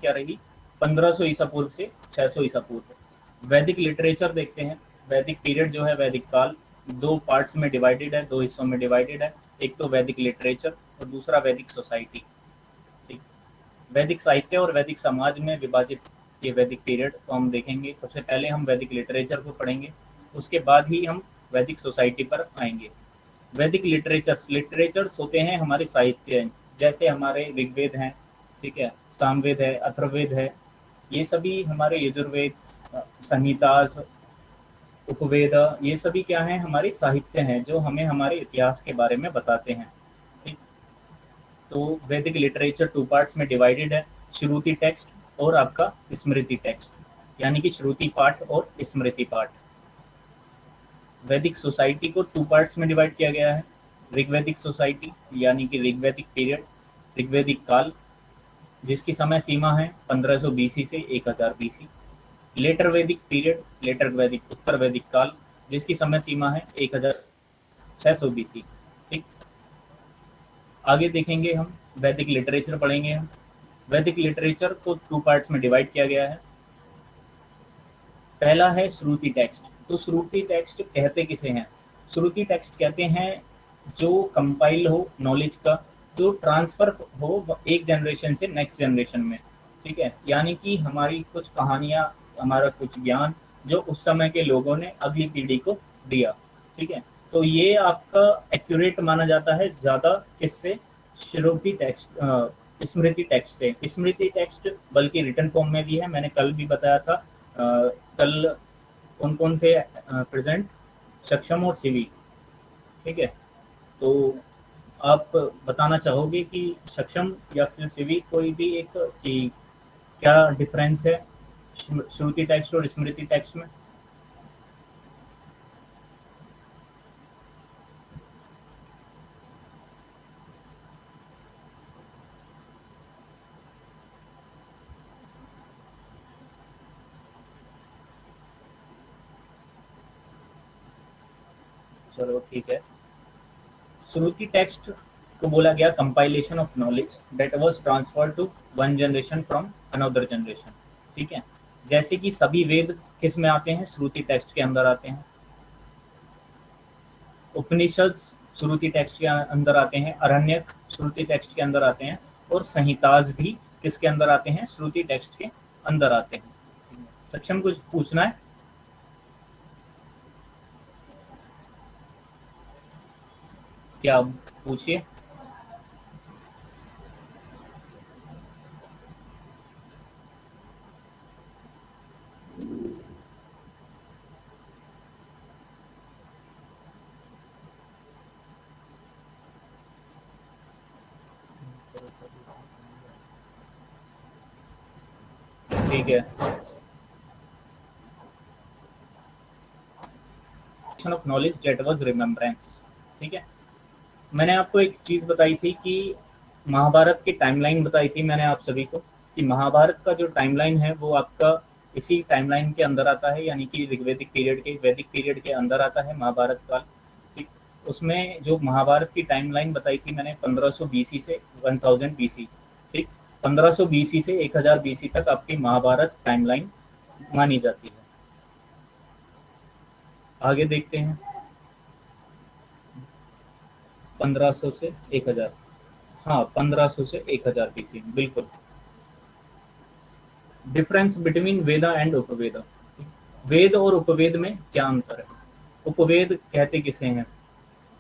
क्या रही, 1500 ईसा पूर्व से 600 ईसा पूर्व। वैदिक लिटरेचर देखते हैं। वैदिक पीरियड जो है, वैदिक काल, दो पार्ट्स में डिवाइडेड है, दो हिस्सों में डिवाइडेड है। एक तो वैदिक लिटरेचर और दूसरा वैदिक सोसाइटी। ठीक। वैदिक साहित्य और वैदिक समाज में विभाजित ये वैदिक पीरियड को हम देखेंगे। सबसे पहले हम वैदिक लिटरेचर को पढ़ेंगे, उसके बाद ही हम वैदिक सोसाइटी पर आएंगे। वैदिक लिटरेचर्स, लिटरेचर्स होते हैं हमारे साहित्य, जैसे हमारे ऋग्वेद हैं, ठीक है, सामवेद है, अथर्ववेद है, ये सभी हमारे यजुर्वेद, संहितास, उपवेद, ये सभी क्या हैं, हमारे साहित्य हैं जो हमें हमारे इतिहास के बारे में बताते हैं। ठीक। तो वैदिक लिटरेचर टू पार्ट्स में डिवाइडेड है, श्रुति टेक्स्ट और आपका स्मृति टेक्स्ट, यानी कि श्रुति पाठ और स्मृति पाठ। वैदिक सोसाइटी को टू पार्ट्स में डिवाइड किया गया है। ऋग्वैदिक सोसाइटी यानी कि ऋग्वैदिक पीरियड, ऋग्वैदिक काल, जिसकी समय सीमा है 1500 बीसी से 1000 बीसी। लेटर वैदिक पीरियड, लेटर वैदिक उत्तर वैदिक काल, जिसकी समय सीमा है 1600 बीसी। ठीक। आगे देखेंगे हम, वैदिक लिटरेचर पढ़ेंगे हम। वैदिक लिटरेचर को टू पार्ट्स में डिवाइड किया गया है। पहला है श्रुति टेक्स्ट। तो श्रुति टेक्स्ट कहते किसे हैं? श्रुति टेक्स्ट कहते हैं जो कंपाइल हो नॉलेज का, जो ट्रांसफर हो एक जनरेशन से नेक्स्ट जनरेशन में। ठीक है, यानी कि हमारी कुछ कहानियां, हमारा कुछ ज्ञान जो उस समय के लोगों ने अगली पीढ़ी को दिया। ठीक है, तो ये आपका एक्यूरेट माना जाता है ज़्यादा किससे? श्रुति टेक्स्ट, स्मृति टेक्स्ट से। स्मृति टेक्स्ट बल्कि रिटर्न फॉर्म में भी है, मैंने कल भी बताया था। कल कौन कौन थे प्रेजेंट? सक्षम और सिवी। ठीक है, तो आप बताना चाहोगे कि सक्षम या फिर सिवी, कोई भी एक, कि क्या डिफरेंस है श्रुति टेक्स्ट और स्मृति टेक्स्ट में? चलो ठीक है। श्रुति टेक्स्ट को बोला गया compilation of knowledge that was transferred to one generation from another generation. ठीक है, जैसे कि सभी वेद किस में आते हैं? श्रुति टेक्स्ट के अंदर आते हैं। उपनिषद श्रुति टेक्स्ट के अंदर आते हैं, अरण्यक श्रुति टेक्स्ट के अंदर आते हैं, और संहिताज भी किसके अंदर आते हैं? श्रुति टेक्स्ट के अंदर आते हैं। सक्षम, कुछ पूछना है? क्या? पूछिए। ठीक है, of knowledge that was remembrance. ठीक है, मैंने आपको एक चीज बताई थी कि महाभारत की टाइमलाइन बताई थी मैंने आप सभी को, कि महाभारत का जो टाइमलाइन है वो आपका इसी टाइमलाइन के अंदर आता है, यानी कि ऋग्वैदिक पीरियड के, वैदिक पीरियड के अंदर आता है महाभारत काल। ठीक। उसमें जो महाभारत की टाइमलाइन बताई थी मैंने 1500 बीसी से 1000 बीसी। ठीक। 1500 बीसी से 1000 बीसी तक आपकी महाभारत टाइमलाइन मानी जाती है। आगे देखते हैं। 1500 से 1000। हाँ, 1500 से 1000 बीसी, बिल्कुल। Difference between Veda and Upaveda. Veda और उपवेद में क्या अंतर है? उपवेद कहते किसे हैं?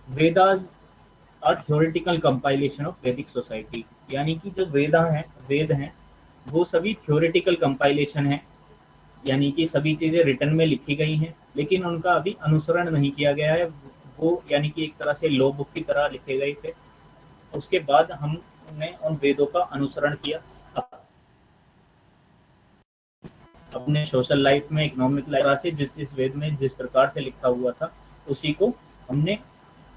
Vedas are theoretical compilation of Vedic society, यानी कि जो वेदा हैं, वेद हैं, वो सभी थ्योरेटिकल कंपाइलेशन है, यानी कि सभी चीजें रिटर्न में लिखी गई हैं लेकिन उनका अभी अनुसरण नहीं किया गया है। वो यानी कि एक तरह से लॉ बुक की तरह लिखे गए थे। उसके बाद हमने उन वेदों का अनुसरण किया अपने सोशल लाइफ में, इकोनॉमिक लाइफ से, जिस जिस वेद में जिस प्रकार से लिखा हुआ था उसी को हमने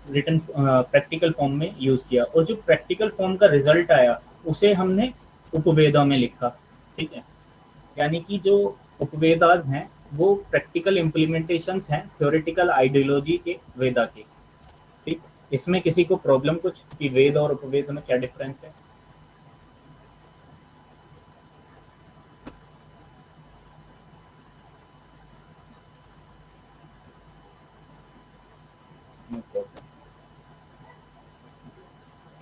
रिटर्न प्रैक्टिकल फॉर्म में यूज किया, और जो प्रैक्टिकल फॉर्म का रिजल्ट आया उसे हमने उपवेदा में लिखा। ठीक है, यानी कि जो उपवेदास हैं वो प्रैक्टिकल इम्प्लीमेंटेशंस हैं थ्योरेटिकल आइडियोलॉजी के वेदा के। ठीक। इसमें किसी को प्रॉब्लम कुछ, कि वेद और उपवेद में क्या डिफरेंस है?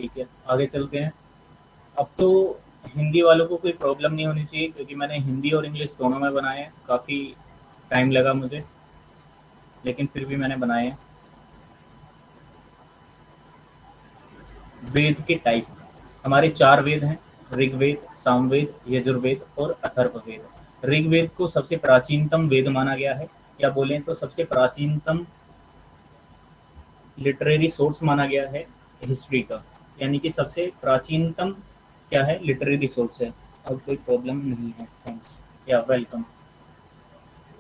ठीक है, आगे चलते हैं। अब तो हिंदी वालों को कोई प्रॉब्लम नहीं होनी चाहिए, क्योंकि मैंने हिंदी और इंग्लिश दोनों में बनाए हैं। काफ़ी टाइम लगा मुझे, लेकिन फिर भी मैंने बनाए हैं। वेद के टाइप हमारे चार वेद हैं: ऋग्वेद, सामवेद, यजुर्वेद और अथर्ववेद। ऋग्वेद को सबसे प्राचीनतम वेद माना गया है, या बोलें तो सबसे प्राचीनतम लिटरेरी सोर्स माना गया है हिस्ट्री का, यानी कि सबसे प्राचीनतम क्या है, लिटरेरी सोर्स है। अब कोई प्रॉब्लम नहीं है, थैंक्स या वेलकम।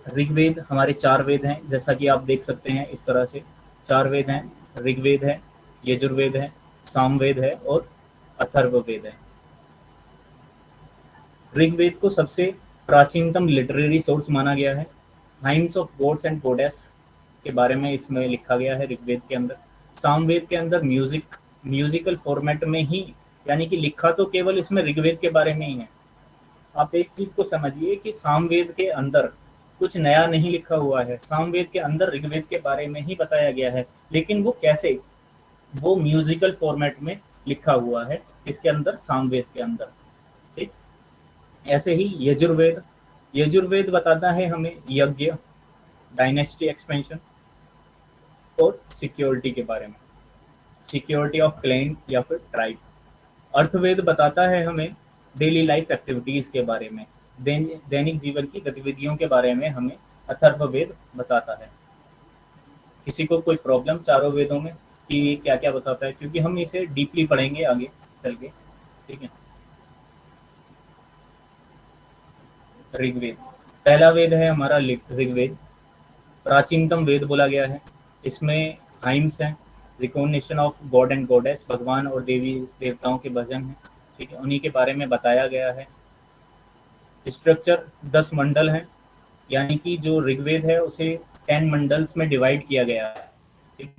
ऋग्वेद हमारे चार वेद हैं, जैसा कि आप देख सकते हैं इस तरह से चार वेद हैं। ऋग्वेद है, यजुर्वेद है, सामवेद है और अथर्ववेद है। ऋग्वेद को सबसे प्राचीनतम लिटरेरी सोर्स माना गया है। Hymns of gods and goddess के बारे में इसमें लिखा गया है ऋग्वेद के अंदर। सामवेद के अंदर म्यूजिकल फॉर्मेट में ही, यानी कि लिखा तो केवल इसमें ऋग्वेद के बारे में ही है। आप एक चीज को समझिए कि सामवेद के अंदर कुछ नया नहीं लिखा हुआ है। सामवेद के अंदर ऋग्वेद के बारे में ही बताया गया है, लेकिन वो कैसे, वो म्यूजिकल फॉर्मेट में लिखा हुआ है इसके अंदर, सामवेद के अंदर। ठीक, ऐसे ही यजुर्वेद, यजुर्वेद बताता है हमें यज्ञ, डायनेस्टी एक्सपेंशन और सिक्योरिटी के बारे में, सिक्योरिटी ऑफ क्लैन या फिर ट्राइब। अर्थवेद बताता है हमें डेली लाइफ एक्टिविटीज के बारे में, दैनिक जीवन की गतिविधियों के बारे में हमें अथर्ववेद बताता है। किसी को कोई प्रॉब्लम चारों वेदों में कि क्या क्या बताता है, क्योंकि हम इसे डीपली पढ़ेंगे आगे चल के। ठीक है, ऋग्वेद पहला वेद है हमारा ऋग्वेद, प्राचीनतम वेद बोला गया है। इसमें हाइम्स हैं, recognition of God and goddess, भगवान और देवी देवताओं के भजन हैं। ठीक है, उन्हीं के बारे में बताया गया है। स्ट्रक्चर 10 मंडल हैं, यानी कि जो ऋग्वेद है उसे 10 मंडल्स में डिवाइड किया गया है। ठीक,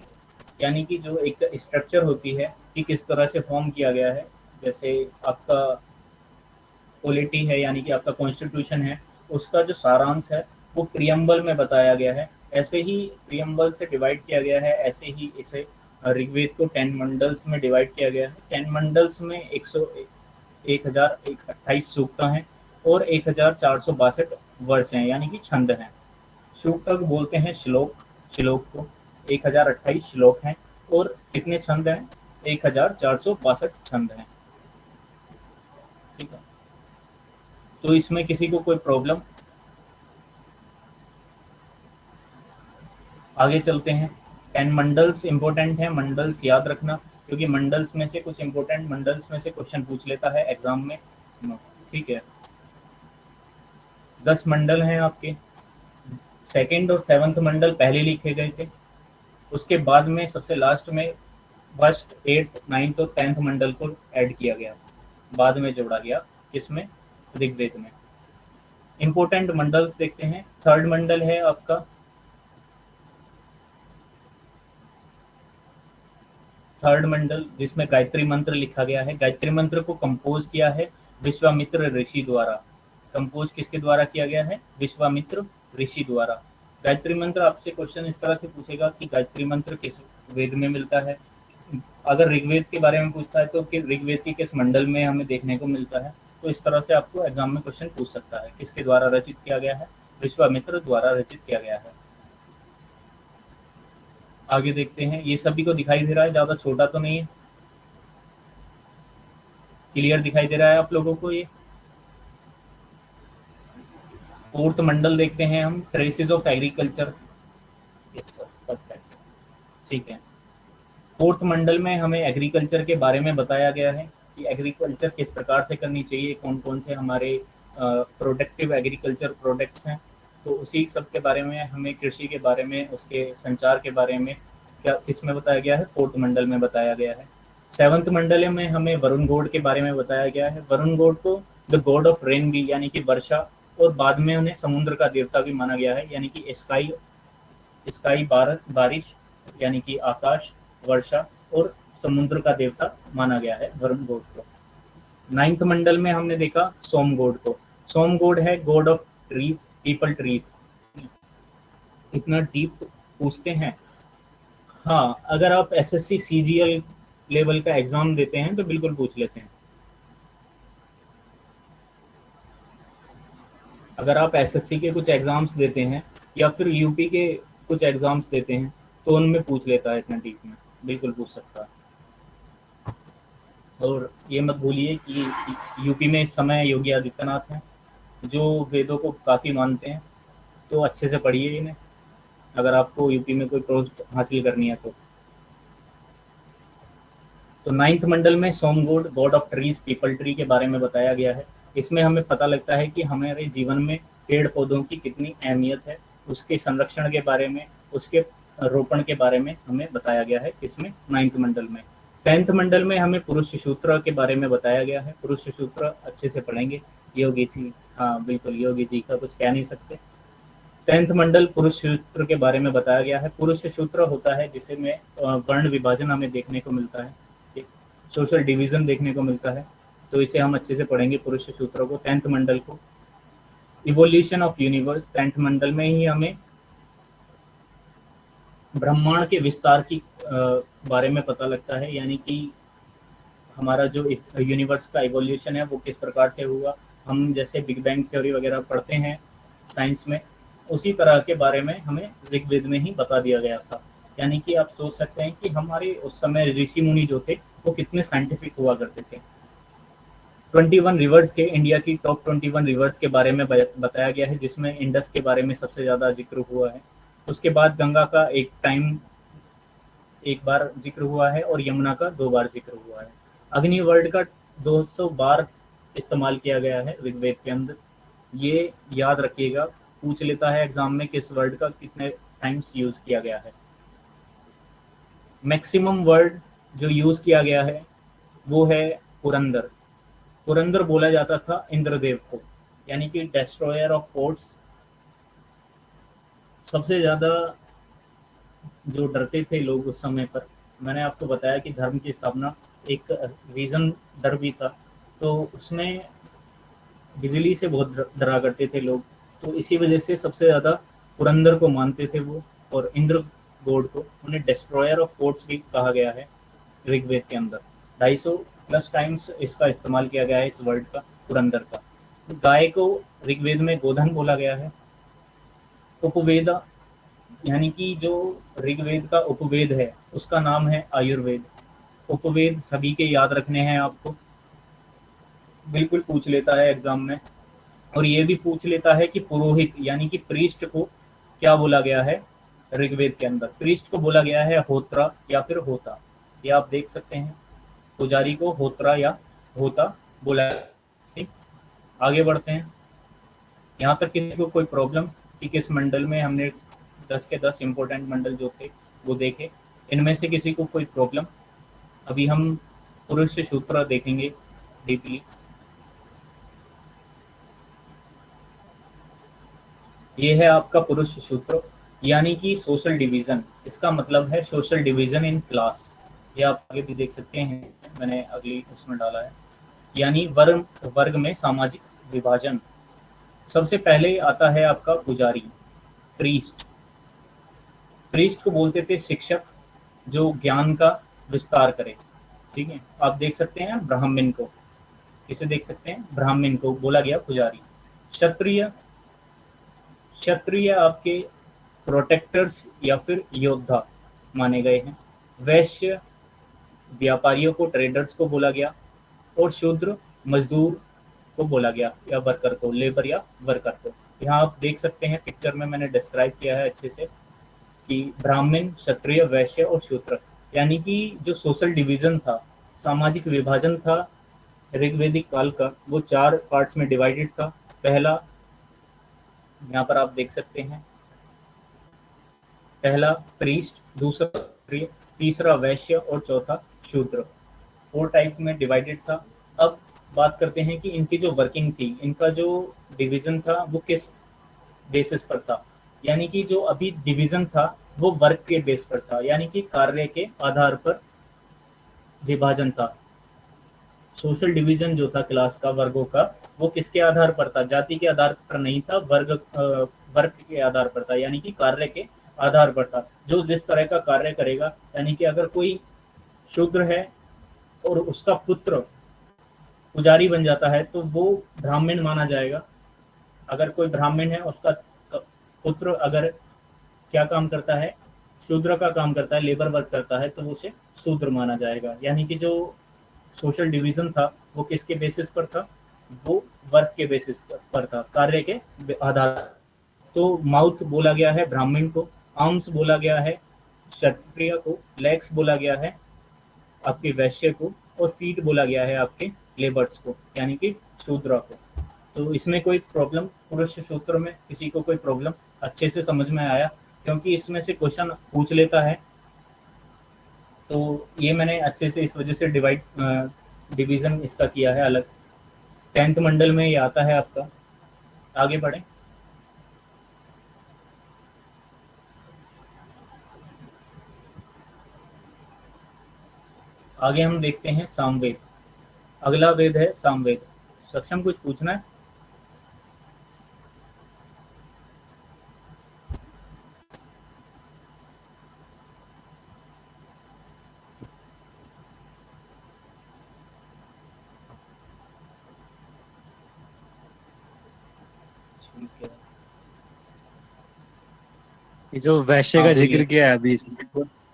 यानी कि जो एक स्ट्रक्चर होती है कि किस तरह से फॉर्म किया गया है, जैसे आपका पॉलिटी है, यानी कि आपका कॉन्स्टिट्यूशन है, उसका जो सारांश है वो प्रियम्बल में बताया गया है। ऐसे ही प्रियम्बल से डिवाइड किया गया है, ऐसे ही इसे ऋग्वेद को 10 मंडल्स में डिवाइड किया गया है। 10 मंडल्स में 1028 सूक्ता हैं और 1462 वर्ष हैं, यानी कि छंद हैं। सूक्त बोलते हैं श्लोक, श्लोक को 1028 श्लोक हैं और कितने छंद हैं, 1462 छंद हैं। ठीक है, तो इसमें किसी को कोई प्रॉब्लम? आगे चलते हैं। 10 मंडल्स इंपॉर्टेंट हैं, मंडल्स याद रखना, क्योंकि मंडल्स में से कुछ इंपॉर्टेंट मंडल्स में से क्वेश्चन पूछ लेता है एग्जाम में। ठीक है, 10 मंडल हैं आपके। सेकंड और सेवंथ मंडल पहले लिखे गए थे, उसके बाद में सबसे लास्ट में फर्स्ट, एट्थ, नाइन्थ और 10th मंडल को ऐड किया गया, बाद में जोड़ा गया, इसमें ऋग्वेद में। इंपॉर्टेंट मंडल्स देखते हैं। थर्ड मंडल है आपका, थर्ड मंडल जिसमें गायत्री मंत्र लिखा गया है। गायत्री मंत्र को कंपोज किया है विश्वामित्र ऋषि द्वारा। कंपोज किसके द्वारा किया गया है? विश्वामित्र ऋषि द्वारा। गायत्री मंत्र आपसे क्वेश्चन इस तरह से पूछेगा कि गायत्री मंत्र किस वेद में मिलता है। अगर ऋग्वेद के बारे में पूछता है तो कि ऋग्वेद के किस मंडल में हमें देखने को मिलता है। तो इस तरह से आपको एग्जाम में क्वेश्चन पूछ सकता है। किसके द्वारा रचित किया गया है? विश्वामित्र द्वारा रचित किया गया है। आगे देखते हैं, ये सभी को दिखाई दे रहा है, ज़्यादा छोटा तो नहीं है, क्लियर दिखाई दे रहा है आप लोगों को ये? फोर्थ मंडल देखते हैं हम, ट्रेसेस ऑफ एग्रीकल्चर। ठीक है, फोर्थ मंडल में हमें एग्रीकल्चर के बारे में बताया गया है कि एग्रीकल्चर किस प्रकार से करनी चाहिए, कौन कौन से हमारे प्रोडक्टिव एग्रीकल्चर प्रोडक्ट्स हैं। तो उसी सब के बारे में हमें, कृषि के बारे में, उसके संचार के बारे में क्या किसमें बताया गया है? फोर्थ मंडल में बताया गया है। सेवंथ मंडल में हमें वरुण गॉड के बारे में बताया गया है। वरुण गॉड को द गॉड ऑफ रेन भी, यानी कि वर्षा, और बाद में उन्हें समुद्र का देवता भी माना गया है, यानी कि स्काई, स्काई बारिश, यानी कि आकाश, वर्षा और समुद्र का देवता माना गया है वरुण गॉड को। नाइन्थ मंडल में हमने देखा सोम गॉड को। सोम गॉड है God of trees, people trees. इतना डीप पूछते हैं? हाँ, अगर आप एसएससी सीजीएल लेवल का एग्जाम देते हैं तो बिल्कुल पूछ लेते हैं। अगर आप एसएससी के कुछ एग्जाम्स देते हैं या फिर यूपी के कुछ एग्जाम्स देते हैं तो उनमें पूछ लेता है इतना डीप में, बिल्कुल पूछ सकता है। और ये मत भूलिए कि यूपी में इस समय योगी आदित्यनाथ हैं, जो वेदों को काफ़ी मानते हैं। तो अच्छे से पढ़िए इन्हें, अगर आपको यूपी में कोई पोस्ट हासिल करनी है तो नाइन्थ मंडल में Soma god god of trees peepal tree के बारे में बताया गया है। इसमें हमें पता लगता है कि हमारे जीवन में पेड़ पौधों की कितनी अहमियत है, उसके संरक्षण के बारे में, उसके रोपण के बारे में हमें बताया गया है। इसमें नाइन्थ मंडल में। टेंथ मंडल में हमें पुरुष सूत्र के बारे में बताया गया है। पुरुष सूत्र अच्छे से पढ़ेंगे। योगी जी, हाँ बिल्कुल, योगी जी का कुछ कह नहीं सकते। टेंथ मंडल पुरुष सूत्र के बारे में बताया गया है। पुरुष सूत्र होता है जिसे में वर्ण विभाजन हमें देखने को मिलता है, एक सोशल डिवीजन देखने को मिलता है। तो इसे हम अच्छे से पढ़ेंगे पुरुष सूत्र को, टेंथ मंडल को। इवोल्यूशन ऑफ यूनिवर्स, टेंथ मंडल में ही हमें ब्रह्मांड के विस्तार की बारे में पता लगता है, यानी कि हमारा जो यूनिवर्स का इवोल्यूशन है वो किस प्रकार से हुआ। हम जैसे बिग बैंग थ्योरी वगैरह पढ़ते हैं साइंस में, उसी तरह के बारे में हमें ऋग्वेद में ही बता दिया गया था। यानी कि आप सोच सकते हैं कि हमारे उस समय ऋषि मुनि जो थे वो कितने साइंटिफिक हुआ करते थे। 21 रिवर्स के, इंडिया की टॉप 21 रिवर्स के बारे में बताया गया है, जिसमें इंडस के बारे में सबसे ज़्यादा जिक्र हुआ है। उसके बाद गंगा का एक बार जिक्र हुआ है और यमुना का 2 बार जिक्र हुआ है। अग्नि वर्ड का 200 बार इस्तेमाल किया गया है ऋग्वेद के अंदर। ये याद रखिएगा, पूछ लेता है एग्जाम में किस वर्ड का कितने टाइम्स यूज किया गया है। मैक्सिमम वर्ड जो यूज किया गया है वो है पुरंदर। पुरंदर बोला जाता था इंद्रदेव को, यानी कि डेस्ट्रॉयर ऑफ फोर्ट्स। सबसे ज्यादा जो डरते थे लोग उस समय पर, मैंने आपको बताया कि धर्म की स्थापना एक रीजन डर भी था, तो उसमें बिजली से बहुत डरा करते थे लोग। तो इसी वजह से सबसे ज़्यादा पुरंदर को मानते थे वो, और इंद्र गॉड को उन्हें डिस्ट्रॉयर ऑफ फोर्ट्स भी कहा गया है ऋग्वेद के अंदर। 250 प्लस टाइम्स इसका इस्तेमाल किया गया है इस वर्ड का, पुरंदर का। गाय को ऋग्वेद में गोधन बोला गया है। उपवेदा, यानी कि जो ऋग्वेद का उपवेद है उसका नाम है आयुर्वेद। उपवेद सभी के याद रखने हैं आपको, बिल्कुल पूछ लेता है एग्जाम में। और ये भी पूछ लेता है कि पुरोहित यानी कि प्रीस्ट को क्या बोला गया है ऋग्वेद के अंदर। प्रीस्ट को बोला गया है होत्रा या फिर होता, ये आप देख सकते हैं। पुजारी को होत्रा या होता बोला। ठीक, आगे बढ़ते हैं। यहाँ तक किसी को कोई प्रॉब्लम कि किस मंडल में हमने 10 के 10 इंपॉर्टेंट मंडल जो थे वो देखे, इनमें से किसी को कोई प्रॉब्लम? अभी हम पुरुष सूत्र देखेंगे डीपली। ये है आपका पुरुष सूत्र, यानी कि सोशल डिवीजन। इसका मतलब है सोशल डिवीजन इन क्लास। ये आप आगे भी देख सकते हैं, मैंने अगली उसमें डाला है। यानी वर्ग वर्ग में सामाजिक विभाजन। सबसे पहले आता है आपका पुजारी, प्रीस्ट। प्रीस्ट को बोलते थे शिक्षक, जो ज्ञान का विस्तार करे। ठीक है, आप देख सकते हैं ब्राह्मण को, किसे देख सकते हैं, ब्राह्मण को बोला गया पुजारी। क्षत्रिय, क्षत्रिय आपके प्रोटेक्टर्स या फिर योद्धा माने गए हैं। वैश्य, व्यापारियों को, ट्रेडर्स को बोला गया। और शूद्र, मजदूर को बोला गया, या वर्कर को, लेबर या वर्कर को। यहाँ आप देख सकते हैं पिक्चर में मैंने डिस्क्राइब किया है अच्छे से कि ब्राह्मण, क्षत्रिय, वैश्य और शूद्र, यानी कि जो सोशल डिवीजन था, सामाजिक विभाजन था ऋग्वेदिक काल का, वो 4 पार्ट्स में डिवाइडेड था। पहला, यहाँ पर आप देख सकते हैं, पहला प्रीस्ट, दूसरा क्षत्रिय, तीसरा वैश्य और चौथा शूद्र। 4 टाइप में डिवाइडेड था। अब बात करते हैं कि इनकी जो वर्किंग थी, इनका जो डिवीजन था वो किस बेसिस पर था। यानी कि जो अभी डिवीजन था वो वर्क के बेस पर था, यानी कि कार्य के आधार पर विभाजन था। सोशल डिवीजन जो था क्लास का, वर्गों का, वो किसके आधार पर था, जाति के आधार पर नहीं था, वर्ग के आधार पर था, यानी कि कार्य के आधार पर था। जो जिस तरह का कार्य करेगा, यानी कि अगर कोई शूद्र है और उसका पुत्र पुजारी बन जाता है तो वो ब्राह्मण माना जाएगा। अगर कोई ब्राह्मण है, उसका पुत्र अगर क्या काम करता है, शूद्र का काम करता है, लेबर वर्क करता है, तो उसे शूद्र माना जाएगा। यानी कि जो सोशल डिवीजन था वो किसके बेसिस पर था, वो वर्क के बेसिस पर था, कार्य के आधार। तो माउथ बोला गया है ब्राह्मण को, आर्म्स बोला गया है क्षत्रिय को, लेग्स बोला गया है आपके वैश्य को, और फीट बोला गया है आपके लेबर्स को, यानी कि शूद्र को। तो इसमें कोई प्रॉब्लम, पुरुष सूत्र में किसी को कोई प्रॉब्लम, अच्छे से समझ में आया? क्योंकि इसमें से क्वेश्चन पूछ लेता है, तो ये मैंने अच्छे से इस वजह से डिवीजन इसका किया है अलग। 10th मंडल में ये आता है आपका। आगे बढ़े। आगे हम देखते हैं सामवेद। अगला वेद है सामवेद। सक्षम कुछ पूछना है? ठीक है। ये जो वैश्य हाँ का जिक्र बोलिए। किया है अभी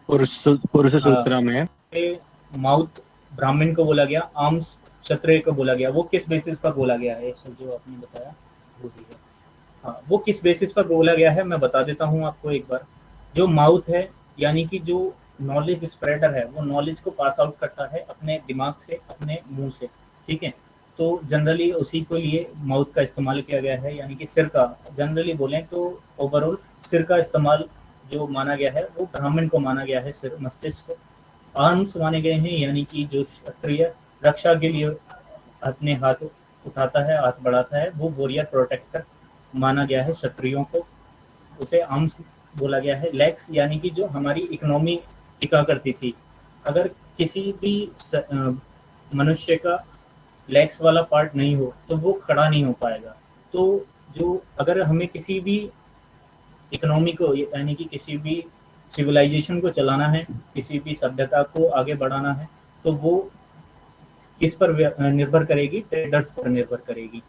पुरुष पुरुष हाँ, सूत्र में, माउथ ब्राह्मण को बोला गया, आर्म्स क्षत्रिय को बोला गया। वो किस बेसिस पर बोला गया है, सर जो आपने बताया वो भी है। हाँ, वो किस बेसिस पर बोला गया है मैं बता देता हूँ आपको एक बार। जो माउथ है, यानी कि जो नॉलेज स्प्रेडर है, वो नॉलेज को पास आउट करता है अपने दिमाग से, अपने मुंह से। ठीक है। तो जनरली उसी के लिए माउथ का इस्तेमाल किया गया है, यानी कि सिर का। जनरली बोलें तो ओवरऑल सिर का इस्तेमाल जो माना गया है वो ब्राह्मण को माना गया है, सिर मस्तिष्क को। आर्म्स माने गए हैं, यानी कि जो क्षत्रिय रक्षा के लिए अपने हाथ उठाता है, हाथ बढ़ाता है, वो वॉरियर प्रोटेक्टर माना गया है क्षत्रियों को, उसे आर्म्स बोला गया है। लेग्स यानी कि जो हमारी इकोनॉमी टिका करती थी। अगर किसी भी मनुष्य का लेग्स वाला पार्ट नहीं हो तो वो खड़ा नहीं हो पाएगा। तो जो अगर हमें किसी भी इकोनॉमी को, यानी कि किसी भी सिविलाइजेशन को चलाना है, किसी भी सभ्यता को आगे बढ़ाना है, तो वो किस पर निर्भर करेगी? ट्रेडर्स पर निर्भर करेगी।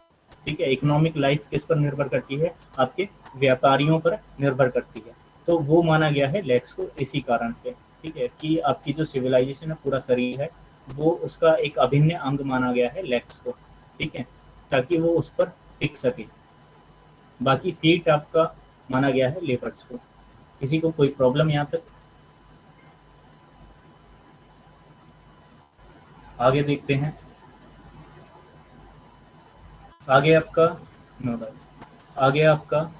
ठीक है। इकोनॉमिक लाइफ किस पर निर्भर करती है? आपके व्यापारियों पर निर्भर करती है। तो वो माना गया है लेग्स को इसी कारण से। ठीक है, कि आपकी जो सिविलाइजेशन है, पूरा शरीर है, वो उसका एक अभिन्न अंग माना गया है लेग्स को। ठीक है, ताकि वो उस पर टिक सके। बाकी फीट आपका माना गया है लेपर्स को। किसी को कोई प्रॉब्लम यहाँ तक? आगे देखते हैं। आगे आपका आगे आपका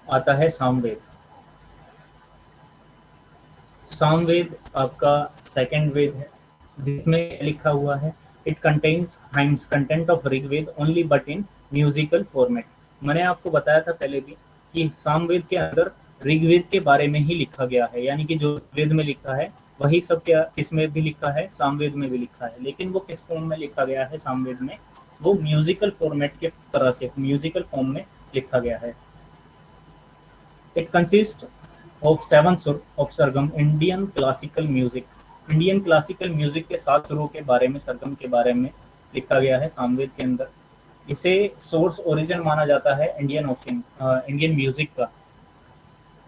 आता है सामवेद। सामवेद आपका सेकंड वेद है, जिसमें लिखा हुआ है it contains hymns content of Rigveda only but in musical format. मैंने आपको बताया था पहले भी कि सामवेद के अंदर ऋग्वेद के बारे में ही लिखा गया है, यानी कि जो वेद में लिखा है वही सब क्या इसमें भी लिखा है, सामवेद में भी लिखा है। लेकिन वो किस फॉर्म में लिखा गया है सामवेद में? वो म्यूजिकल फॉर्मेट के तरह से म्यूजिकल फॉर्म में लिखा गया है। It consists of 7 सुर of Sargam Indian classical music. Indian classical music के 7 सुरों के बारे में, सरगम के बारे में लिखा गया है सामवेद के अंदर। इसे सोर्स ओरिजिन माना जाता है इंडियन म्यूजिक का।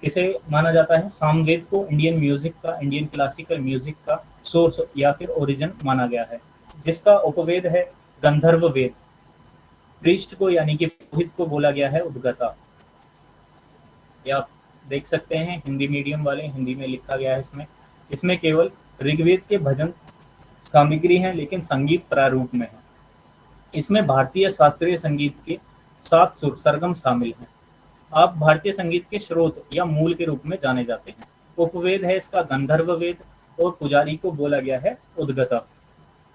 किसे माना जाता है? सामवेद को इंडियन म्यूजिक का, इंडियन क्लासिकल म्यूजिक का सोर्स या फिर ओरिजिन माना गया है। जिसका उपवेद है गंधर्व वेद। प्रीस्ट को, यानी कि पुरोहित को बोला गया है उद्गता। या आप देख सकते हैं हिंदी मीडियम वाले, हिंदी में लिखा गया है इसमें। इसमें केवल ऋग्वेद के भजन सामग्री हैं, लेकिन संगीत प्रारूप में है। इसमें भारतीय शास्त्रीय संगीत के 7 सुर सरगम शामिल हैं। आप भारतीय संगीत के स्रोत या मूल के रूप में जाने जाते हैं। उपवेद है इसका गंधर्व वेद, और पुजारी को बोला गया है उद्गता।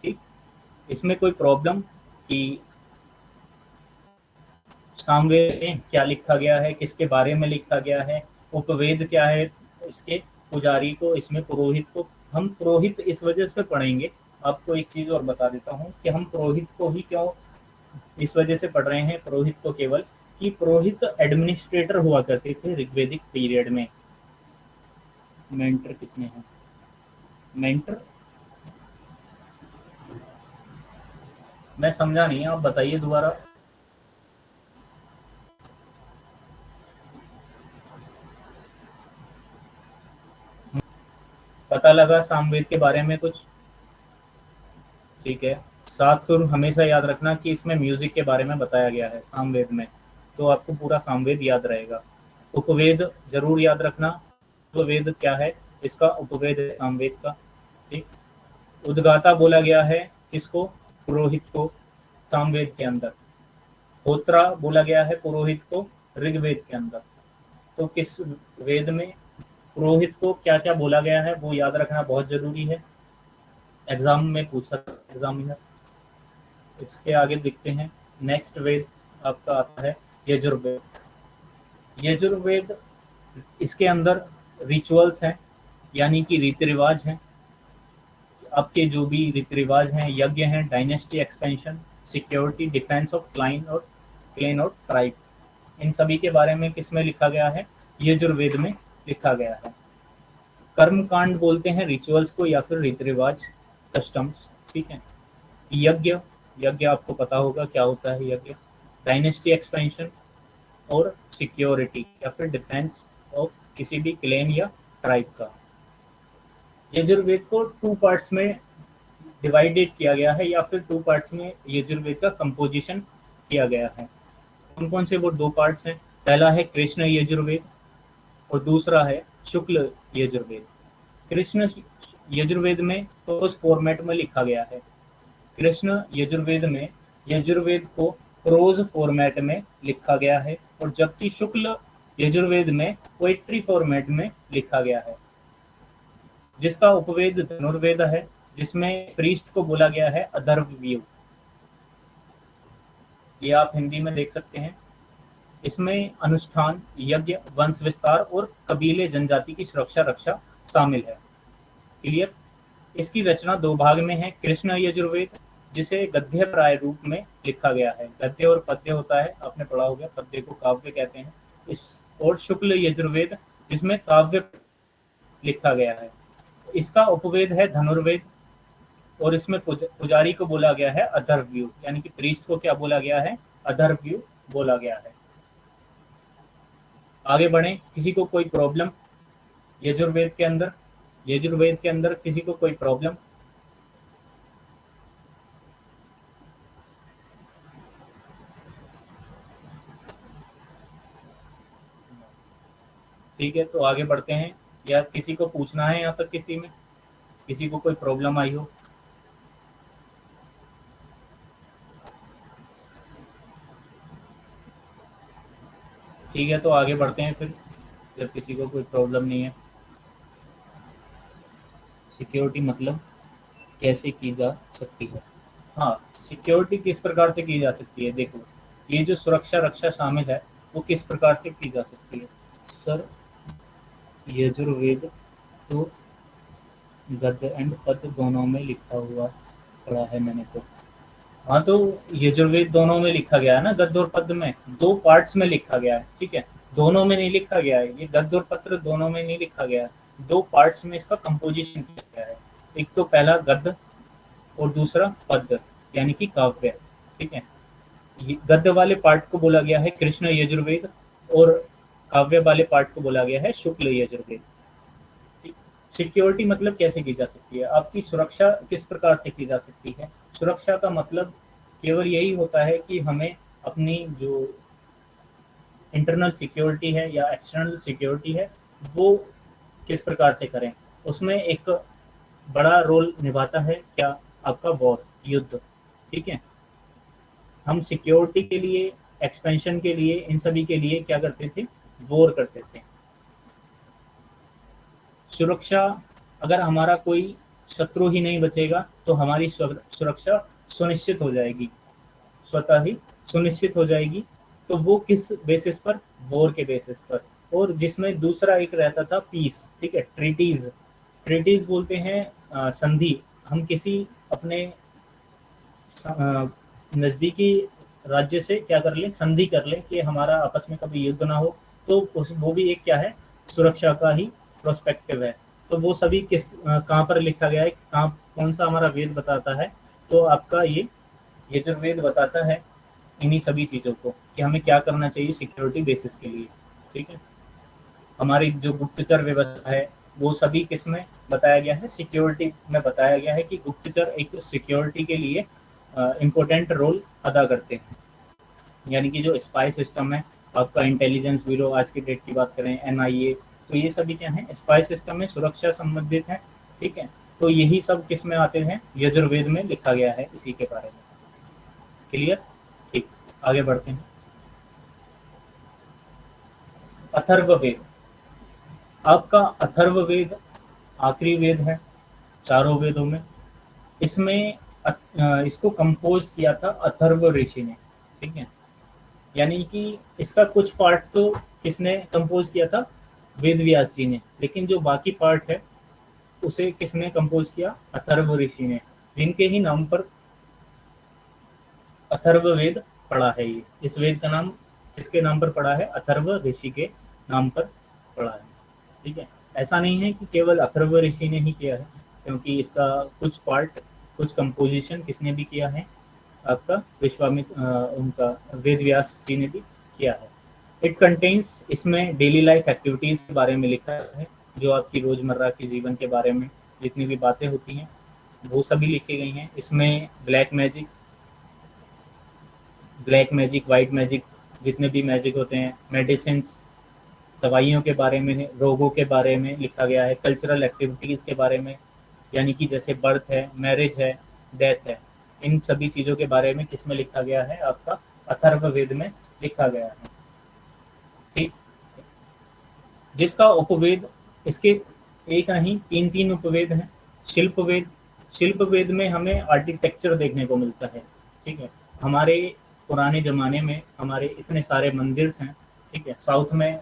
ठीक। इसमें कोई प्रॉब्लम कि सामवेद में क्या लिखा गया है, किसके बारे में लिखा गया है, उपवेद क्या है, इसके पुजारी को, इसमें पुरोहित को। हम पुरोहित इस वजह से पढ़ेंगे। आपको एक चीज और बता देता हूँ कि हम पुरोहित को ही क्यों इस वजह से पढ़ रहे हैं, पुरोहित को केवल, कि पुरोहित एडमिनिस्ट्रेटर हुआ करते थे ऋग्वेदिक पीरियड में। मेंटर कितने हैं? मेंटर, मैं समझा नहीं, आप बताइए दोबारा। पता लगा सामवेद के बारे में कुछ? ठीक है। सात सुर हमेशा याद रखना कि इसमें म्यूजिक के बारे में बताया गया है सामवेद में, तो आपको पूरा सामवेद याद रहेगा। उपवेद जरूर याद रखना, उपवेद क्या है, इसका उपवेद है सामवेद का। ठीक। उद्गाता बोला गया है किसको? पुरोहित को, सामवेद के अंदर। होत्रा बोला गया है पुरोहित को ऋग्वेद के अंदर। तो किस वेद में पुरोहित को क्या क्या बोला गया है वो याद रखना बहुत जरूरी है, एग्जाम में पूछ सकता है एग्जामिनर। इसके आगे देखते हैं, नेक्स्ट वेद आपका आता है यजुर्वेद। यजुर्वेद, इसके अंदर रिचुअल्स हैं, यानी कि रीति रिवाज हैं। आपके जो भी रीति रिवाज हैं, यज्ञ हैं, dynasty expansion, security, defence of clan और ट्राइब, इन सभी के बारे में किसमें लिखा गया है? यजुर्वेद में लिखा गया है। कर्म कांड बोलते हैं रिचुअल्स को या फिर रीति रिवाज, कस्टम्स। ठीक है। यज्ञ, यज्ञ आपको पता होगा क्या होता है यज्ञ। डायनेस्टी एक्सपेंशन और सिक्योरिटी या फिर डिफेंस ऑफ किसी भी क्लेन या ट्राइब का। यजुर्वेद को टू पार्ट्स में डिवाइडेड किया गया है, या फिर टू पार्ट्स में यजुर्वेद का कंपोजिशन किया गया है। कौन कौन से वो दो पार्ट्स हैं? पहला है कृष्ण यजुर्वेद और दूसरा है शुक्ल यजुर्वेद। कृष्ण यजुर्वेद में तो उस फॉर्मेट में लिखा गया है। कृष्ण यजुर्वेद में यजुर्वेद को प्रोज फॉर्मेट में लिखा गया है, और जबकि शुक्ल यजुर्वेद में पोएट्री फॉर्मेट में लिखा गया है, जिसका उपवेद धनुर्वेद है, जिसमें प्रीस्ट को बोला गया है अथर्वव्यू। ये आप हिंदी में देख सकते हैं। इसमें अनुष्ठान, यज्ञ, वंश विस्तार और कबीले जनजाति की सुरक्षा रक्षा शामिल है। क्लियर? इसकी रचना दो भाग में है। कृष्ण यजुर्वेद, जिसे गद्य प्राय रूप में लिखा गया है, गद्य और पद्य होता है, आपने पढ़ा होगा, पद्य को काव्य कहते हैं। इस और शुक्ल यजुर्वेद, जिसमें काव्य लिखा गया है। इसका उपवेद है धनुर्वेद, और इसमें पुजारी को बोला गया है अथर्वव्यू, यानी कि प्रीस्ट को क्या बोला गया है? अथर्वव्यू बोला गया है। आगे बढ़े, किसी को कोई प्रॉब्लम यजुर्वेद के अंदर? यजुर्वेद के अंदर किसी को कोई प्रॉब्लम? ठीक है, तो आगे बढ़ते हैं। या किसी को पूछना है यहाँ तक, किसी को कोई प्रॉब्लम आई हो? ठीक है, तो आगे बढ़ते हैं फिर, जब किसी को कोई प्रॉब्लम नहीं है। सिक्योरिटी मतलब कैसे की जा सकती है? हाँ, सिक्योरिटी किस प्रकार से की जा सकती है? देखो, ये जो सुरक्षा रक्षा शामिल है वो किस प्रकार से की जा सकती है? सर, यजुर्वेद तो गद्य एंड पद्य दोनों में लिखा हुआ पढ़ा है मैंने तो। हाँ, तो यजुर्वेद दोनों में लिखा गया है ना, गद्य और पद्य में, दो पार्ट्स में लिखा गया है। ठीक है, दोनों में नहीं लिखा गया है, ये गद्य और पत्र दोनों में नहीं लिखा गया है, दो पार्ट्स में इसका कंपोजिशन किया गया है। एक तो पहला गद्य और दूसरा पद्य, यानी कि काव्य। ठीक है, गद्य वाले पार्ट को बोला गया है कृष्ण यजुर्वेद, और काव्य वाले पार्ट को बोला गया है शुक्ल यजुर्वेद। सिक्योरिटी मतलब कैसे की जा सकती है? आपकी सुरक्षा किस प्रकार से की जा सकती है? सुरक्षा का मतलब केवल यही होता है कि हमें अपनी जो इंटरनल सिक्योरिटी है या एक्सटर्नल सिक्योरिटी है वो किस प्रकार से करें। उसमें एक बड़ा रोल निभाता है क्या? आपका वॉर, युद्ध। ठीक है, हम सिक्योरिटी के लिए, एक्सपेंशन के लिए, इन सभी के लिए क्या करते थे? वॉर करते थे। सुरक्षा, अगर हमारा कोई शत्रु ही नहीं बचेगा तो हमारी सुरक्षा सुनिश्चित हो जाएगी, स्वतः ही सुनिश्चित हो जाएगी। तो वो किस बेसिस पर? वॉर के बेसिस पर। और जिसमें दूसरा एक रहता था पीस। ठीक है, ट्रीटीज, ट्रीटीज बोलते हैं संधि। हम किसी अपने नज़दीकी राज्य से क्या कर लें? संधि कर लें कि हमारा आपस में कभी युद्ध ना हो, तो वो भी एक क्या है? सुरक्षा का ही प्रोस्पेक्टिव है। तो वो सभी किस कहाँ पर लिखा गया है, कहाँ कौन सा हमारा वेद बताता है, तो आपका ये यजुर्वेद बताता है इन्हीं सभी चीज़ों को कि हमें क्या करना चाहिए सिक्योरिटी बेसिस के लिए। ठीक है, हमारी जो गुप्तचर व्यवस्था है वो सभी किस में बताया गया है, सिक्योरिटी में बताया गया है कि गुप्तचर एक सिक्योरिटी के लिए इम्पोर्टेंट रोल अदा करते हैं। यानी कि जो स्पाई सिस्टम है, आपका इंटेलिजेंस ब्यूरो आज की डेट की बात करें, एनआईए, तो ये सभी क्या है, स्पाई सिस्टम में सुरक्षा संबंधित है। ठीक है, तो यही सब किस में आते हैं, यजुर्वेद में लिखा गया है इसी के बारे में। क्लियर? ठीक, आगे बढ़ते हैं। अथर्ववेद, आपका अथर्ववेद आखिरी वेद है चारों वेदों में। इसमें इसको कंपोज किया था अथर्व ऋषि ने। ठीक है, यानी कि इसका कुछ पार्ट तो किसने कंपोज किया था, वेद व्यास जी ने, लेकिन जो बाकी पार्ट है उसे किसने कंपोज किया, अथर्व ऋषि ने, जिनके ही नाम पर अथर्व वेद पड़ा है। ये इस वेद का नाम किसके नाम पर पड़ा है, अथर्व ऋषि के नाम पर पड़ा है। ठीक है, ऐसा नहीं है कि केवल अथर्व ऋषि ने ही किया है, क्योंकि इसका कुछ पार्ट, कुछ कंपोजिशन किसने भी किया है, आपका विश्वामित्र उनका वेद व्यास जी ने भी किया है। इट कंटेन्स, इसमें डेली लाइफ एक्टिविटीज के बारे में लिखा है, जो आपकी रोजमर्रा के जीवन के बारे में जितनी भी बातें होती हैं वो सभी लिखी गई हैं। इसमें ब्लैक मैजिक, वाइट मैजिक, जितने भी मैजिक होते हैं, मेडिसिन, दवाइयों के बारे में, रोगों के बारे में लिखा गया है, कल्चरल एक्टिविटीज़ के बारे में, यानी कि जैसे बर्थ है, मैरिज है, डेथ है, इन सभी चीज़ों के बारे में किसमें लिखा गया है, आपका अथर्ववेद में लिखा गया है। ठीक, जिसका उपवेद, इसके एक नहीं तीन तीन उपवेद हैं। शिल्पवेद, शिल्पवेद में हमें आर्किटेक्चर देखने को मिलता है। ठीक है, हमारे पुराने ज़माने में हमारे इतने सारे मंदिर हैं। ठीक है, साउथ में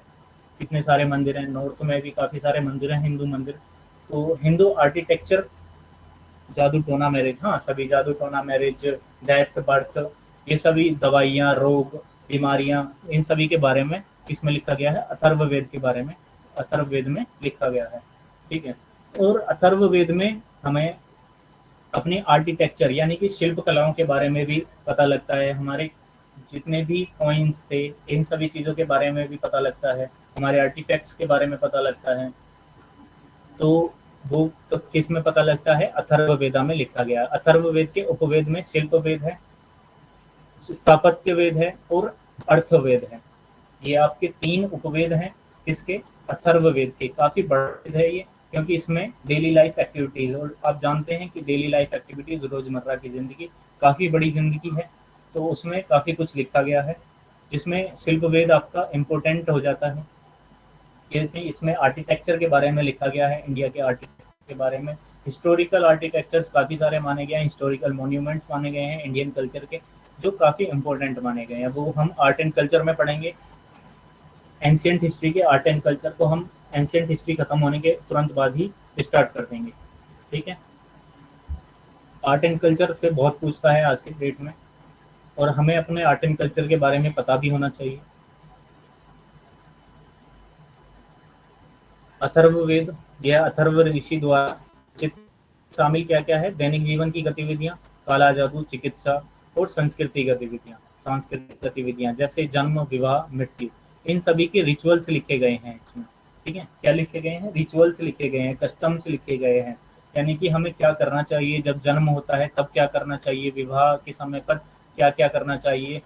कितने सारे मंदिर हैं, नॉर्थ में भी काफ़ी सारे मंदिर हैं, हिंदू मंदिर। तो हिंदू आर्किटेक्चर, जादू टोना मैरिज, हाँ सभी जादू टोना मैरिज, डेथ बर्थ, ये सभी दवाइयाँ, रोग, बीमारियाँ, इन सभी के बारे में इसमें लिखा गया है, अथर्ववेद के बारे में अथर्ववेद में लिखा गया है। ठीक है, और अथर्ववेद में हमें अपने आर्किटेक्चर यानी कि शिल्प कलाओं के बारे में भी पता लगता है, हमारे जितने भी कॉइन्स थे इन सभी चीज़ों के बारे में भी पता लगता है, हमारे आर्टिफैक्ट्स के बारे में पता लगता है। तो वो तो किस में पता लगता है, अथर्ववेदा में लिखा गया। अथर्ववेद के उपवेद में शिल्पवेद है, स्थापत्य वेद है और अर्थवेद है। ये आपके तीन उपवेद हैं किसके, अथर्ववेद के। काफी बड़ा वेद है ये, क्योंकि इसमें डेली लाइफ एक्टिविटीज, और आप जानते हैं कि डेली लाइफ एक्टिविटीज रोजमर्रा की जिंदगी काफी बड़ी जिंदगी है, तो उसमें काफी कुछ लिखा गया है, जिसमें शिल्पवेद आपका इम्पोर्टेंट हो जाता है। क्योंकि इसमें आर्किटेक्चर के बारे में लिखा गया है, इंडिया के आर्किटेक्चर के बारे में, हिस्टोरिकल आर्किटेक्चर्स काफ़ी सारे माने गए हैं, हिस्टोरिकल मॉन्यूमेंट्स माने गए हैं इंडियन कल्चर के, जो काफ़ी इंपॉर्टेंट माने गए हैं। वो हम आर्ट एंड कल्चर में पढ़ेंगे, एंशियंट हिस्ट्री के आर्ट एंड कल्चर को हम एंशियंट हिस्ट्री खत्म होने के तुरंत बाद ही स्टार्ट कर देंगे। ठीक है, आर्ट एंड कल्चर से बहुत पूछता है आज के डेट में, और हमें अपने आर्ट एंड कल्चर के बारे में पता भी होना चाहिए। अथर्ववेद, यह अथर्व ऋषि द्वारा शामिल क्या क्या है, दैनिक जीवन की गतिविधियां, काला जादू, चिकित्सा और सांस्कृतिक गतिविधियां जैसे जन्म, विवाह, मृत्यु, इन सभी के रिचुअल्स लिखे गए हैं इसमें। ठीक है, क्या लिखे गए हैं, रिचुअल्स लिखे गए हैं, कस्टम्स लिखे गए हैं, यानी कि हमें क्या करना चाहिए जब जन्म होता है तब क्या करना चाहिए, विवाह के समय पर क्या क्या करना चाहिए,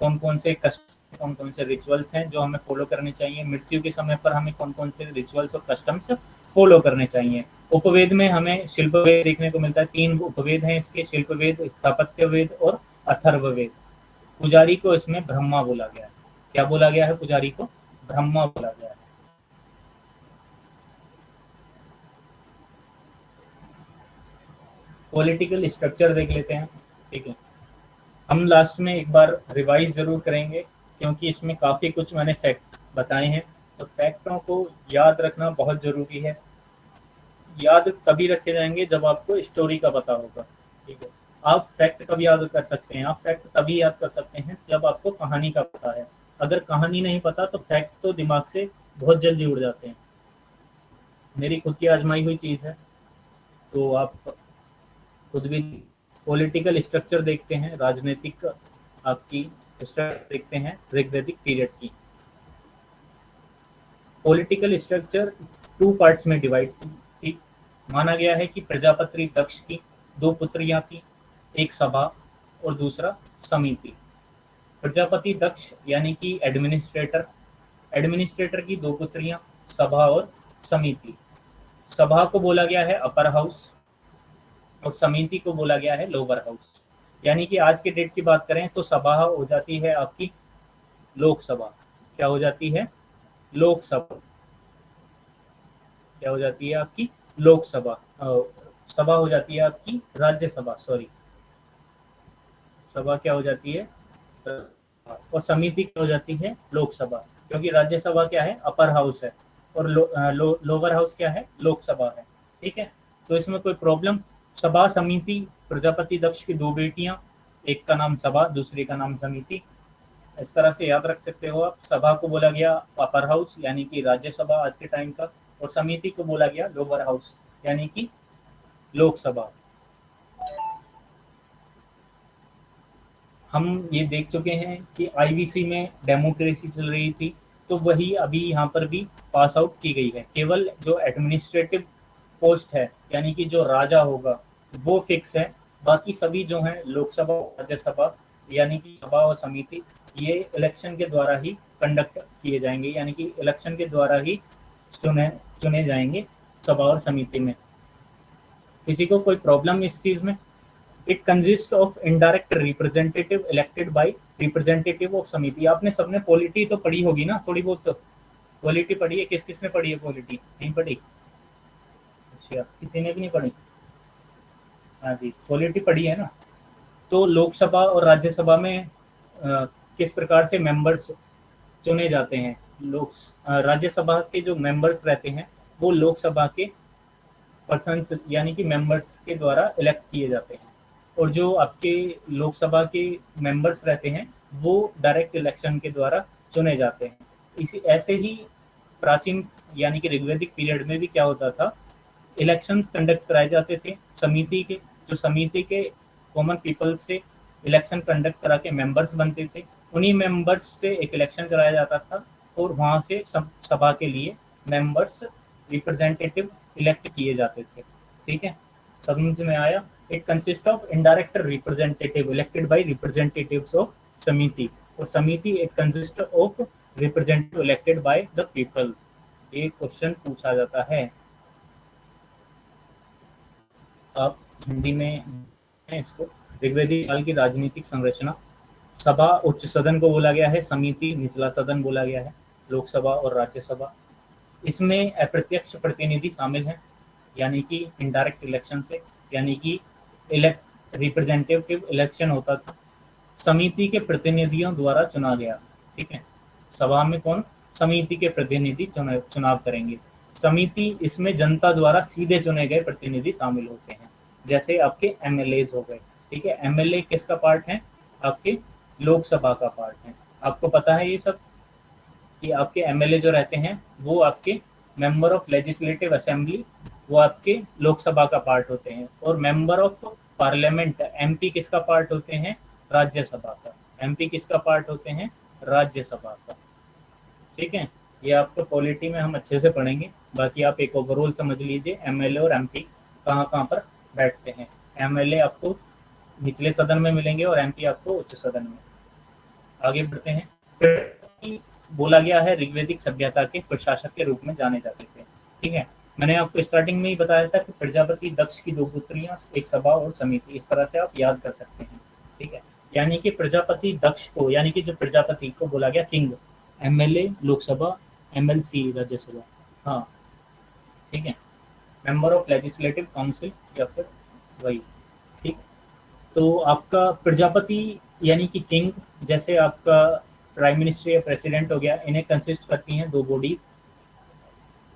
कौन कौन से कस्ट, कौन कौन से रिचुअल्स हैं जो हमें फॉलो करने चाहिए, मृत्यु के समय पर हमें कौन कौन से रिचुअल्स और कस्टम्स फॉलो करने चाहिए। उपवेद में हमें शिल्पवेद देखने को मिलता है, तीन उपवेद हैं इसके, शिल्पवेद, स्थापत्य वेद और अथर्ववेद। पुजारी को इसमें ब्रह्मा बोला गया है। क्या बोला गया है पुजारी को, ब्रह्मा बोला गया है। पॉलिटिकल स्ट्रक्चर देख लेते हैं। ठीक है, हम लास्ट में एक बार रिवाइज जरूर करेंगे, क्योंकि इसमें काफ़ी कुछ मैंने फैक्ट बताए हैं, तो फैक्टों को याद रखना बहुत ज़रूरी है। याद तभी रखे जाएंगे जब आपको स्टोरी का पता होगा। ठीक है, आप फैक्ट कब याद कर सकते हैं, आप फैक्ट तभी याद कर सकते हैं जब आपको कहानी का पता है। अगर कहानी नहीं पता तो फैक्ट तो दिमाग से बहुत जल्दी उड़ जाते हैं। मेरी खुद की आजमाई हुई चीज़ है, तो आप खुद भी पॉलिटिकल स्ट्रक्चर देखते हैं, राजनीतिक आपकी स्ट्रक्चर देखते हैं ऋग्वैदिक पीरियड की। पॉलिटिकल स्ट्रक्चर टू पार्ट्स में डिवाइड थी। माना गया है कि प्रजापति दक्ष की दो पुत्रियां थी, एक सभा और दूसरा समिति। प्रजापति दक्ष यानी कि एडमिनिस्ट्रेटर, एडमिनिस्ट्रेटर की दो पुत्रियां सभा और समिति। सभा को बोला गया है अपर हाउस और समिति को बोला गया है लोअर हाउस। यानी कि आज के डेट की बात करें तो सभा हो जाती है आपकी लोकसभा। क्या हो जाती है? लोकसभा। क्या हो जाती है आपकी? लोकसभा। सभा हो जाती है आपकी राज्यसभा, सॉरी, सभा क्या हो जाती है? और समिति क्या हो जाती है? लोकसभा। क्योंकि राज्यसभा क्या है? अपर हाउस है, और लोअर हाउस क्या है? लोकसभा है। ठीक है, तो इसमें कोई प्रॉब्लम? सभा समिति, प्रजापति दक्ष की दो बेटियां, एक का नाम सभा, दूसरी का नाम समिति। इस तरह से याद रख सकते हो आप। सभा को बोला गया अपर हाउस यानी कि राज्यसभा आज के टाइम का, और समिति को बोला गया लोअर हाउस यानी कि लोकसभा। हम ये देख चुके हैं कि आईवीसी में डेमोक्रेसी चल रही थी, तो वही अभी यहाँ पर भी पास आउट की गई है। केवल जो एडमिनिस्ट्रेटिव पोस्ट है यानी कि जो राजा होगा वो फिक्स है, बाकी सभी जो हैं लोकसभा राज्यसभा यानी कि सभा और समिति, ये इलेक्शन के द्वारा ही कंडक्ट किए जाएंगे, यानी कि इलेक्शन के द्वारा ही चुने चुने जाएंगे सभा और समिति में। किसी को कोई प्रॉब्लम इस चीज में? It consist of indirect representative elected by representative of समिति। आपने सबने पॉलिटी तो पढ़ी होगी ना, थोड़ी बहुत तो पॉलिटी पढ़ी है? किस किस ने पढ़ी है पॉलिटी? नहीं पढ़ी? अच्छा, किसी ने भी नहीं पढ़ी? हाँ जी, पॉलिटी पढ़ी है ना। तो लोकसभा और राज्यसभा में किस प्रकार से मेंबर्स चुने जाते हैं? लोक राज्यसभा के जो मेंबर्स रहते हैं वो लोकसभा के पर्सन्स यानी कि मेंबर्स के द्वारा इलेक्ट किए जाते हैं, और जो आपके लोकसभा के मेंबर्स रहते हैं वो डायरेक्ट इलेक्शन के द्वारा चुने जाते हैं। इसी ऐसे ही प्राचीन यानी कि ऋग्वैदिक पीरियड में भी क्या होता था, इलेक्शन कंडक्ट कराए जाते थे समिति के, जो समिति के कॉमन पीपल से इलेक्शन कंडक्ट करा के मेंबर्स बनते थे। उन्हीं मेंबर्स से एक इलेक्शन कराया जाता था, और वहां से सभा के लिए मेंबर्स रिप्रेजेंटेटिव इलेक्ट किए जाते थे। ठीक है, समझ में आया? It consist of indirect representative elected by representatives of समिति, और समिति it consist of representative elected by the people. ये क्वेश्चन पूछा जाता है। आप हिंदी में इसको, ऋग्वैदिक काल की राजनीतिक संरचना। सभा उच्च सदन को बोला गया है, समिति निचला सदन बोला गया है, लोकसभा और राज्यसभा। इसमें अप्रत्यक्ष प्रतिनिधि शामिल हैं, यानी कि इनडायरेक्ट इलेक्शन से, यानी कि इलेक्ट रिप्रेजेंटेटिव इलेक्शन होता था, समिति के प्रतिनिधियों द्वारा चुना गया। ठीक है, सभा में कौन? समिति के प्रतिनिधि चुनाव करेंगे। समिति, इसमें जनता द्वारा सीधे चुने गए प्रतिनिधि शामिल होते हैं, जैसे आपके एमएलए हो गए। ठीक है, एमएलए किसका पार्ट है? आपके लोकसभा का पार्ट है। आपको पता है ये सब कि आपके एमएलए जो रहते हैं वो आपके मेंबर ऑफ लेजिस्लेटिव असेंबली, वो आपके लोकसभा का पार्ट होते हैं, और मेंबर ऑफ पार्लियामेंट एमपी किसका पार्ट होते हैं? राज्यसभा का। एमपी किसका पार्ट होते हैं? राज्यसभा का। ठीक है, ये आपको पॉलिटी में हम अच्छे से पढ़ेंगे। बाकी आप एक ओवरऑल समझ लीजिए एमएलए और एमपी कहाँ कहाँ पर बैठते हैं। एमएलए आपको निचले सदन में मिलेंगे और एमपी आपको उच्च सदन में। आगे बढ़ते हैं। बोला गया है ऋग्वैदिक सभ्यता के प्रशासक के रूप में जाने जाते थे। ठीक है, मैंने आपको स्टार्टिंग में ही बताया था कि प्रजापति दक्ष की दो पुत्रियां, एक सभा और समिति, इस तरह से आप याद कर सकते हैं। ठीक है, यानी कि प्रजापति दक्ष को, यानी कि जो प्रजापति को बोला गया king, MLA Lok Sabha, MLC Rajya Sabha. हाँ, ठीक है, मेंबर ऑफ लेजिस्लेटिव काउंसिल या फिर वही। ठीक, तो आपका प्रजापति यानी कि किंग, जैसे आपका प्राइम मिनिस्टर या प्रेसिडेंट हो गया, इन्हें कंसिस्ट करती हैं दो बॉडीज,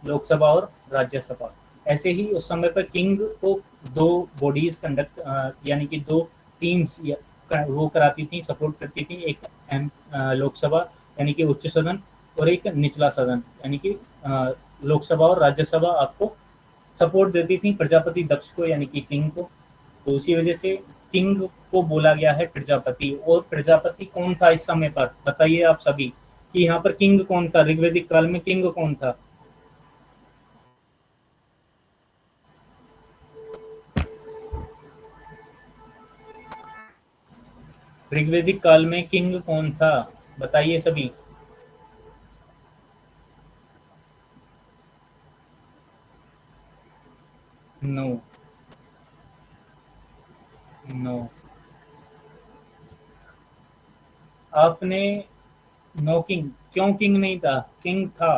लोकसभा और राज्यसभा। ऐसे ही उस समय पर किंग को दो बॉडीज कंडक्ट यानी कि दो टीम्स वो कराती थी, सपोर्ट करती थी। एक लोकसभा यानी कि उच्च सदन, और एक निचला सदन यानी कि लोकसभा और राज्यसभा आपको सपोर्ट देती थी प्रजापति दक्ष को, यानी कि किंग को। तो उसी वजह से किंग को बोला गया है प्रजापति। और प्रजापति कौन था इस समय पर, बताइए आप सभी कि यहाँ पर किंग कौन था, ऋग्वैदिक काल में किंग कौन था? ऋग्वैदिक काल में किंग कौन था, बताइए सभी। नो, नो, आपने नो किंग, क्यों किंग नहीं था? किंग था।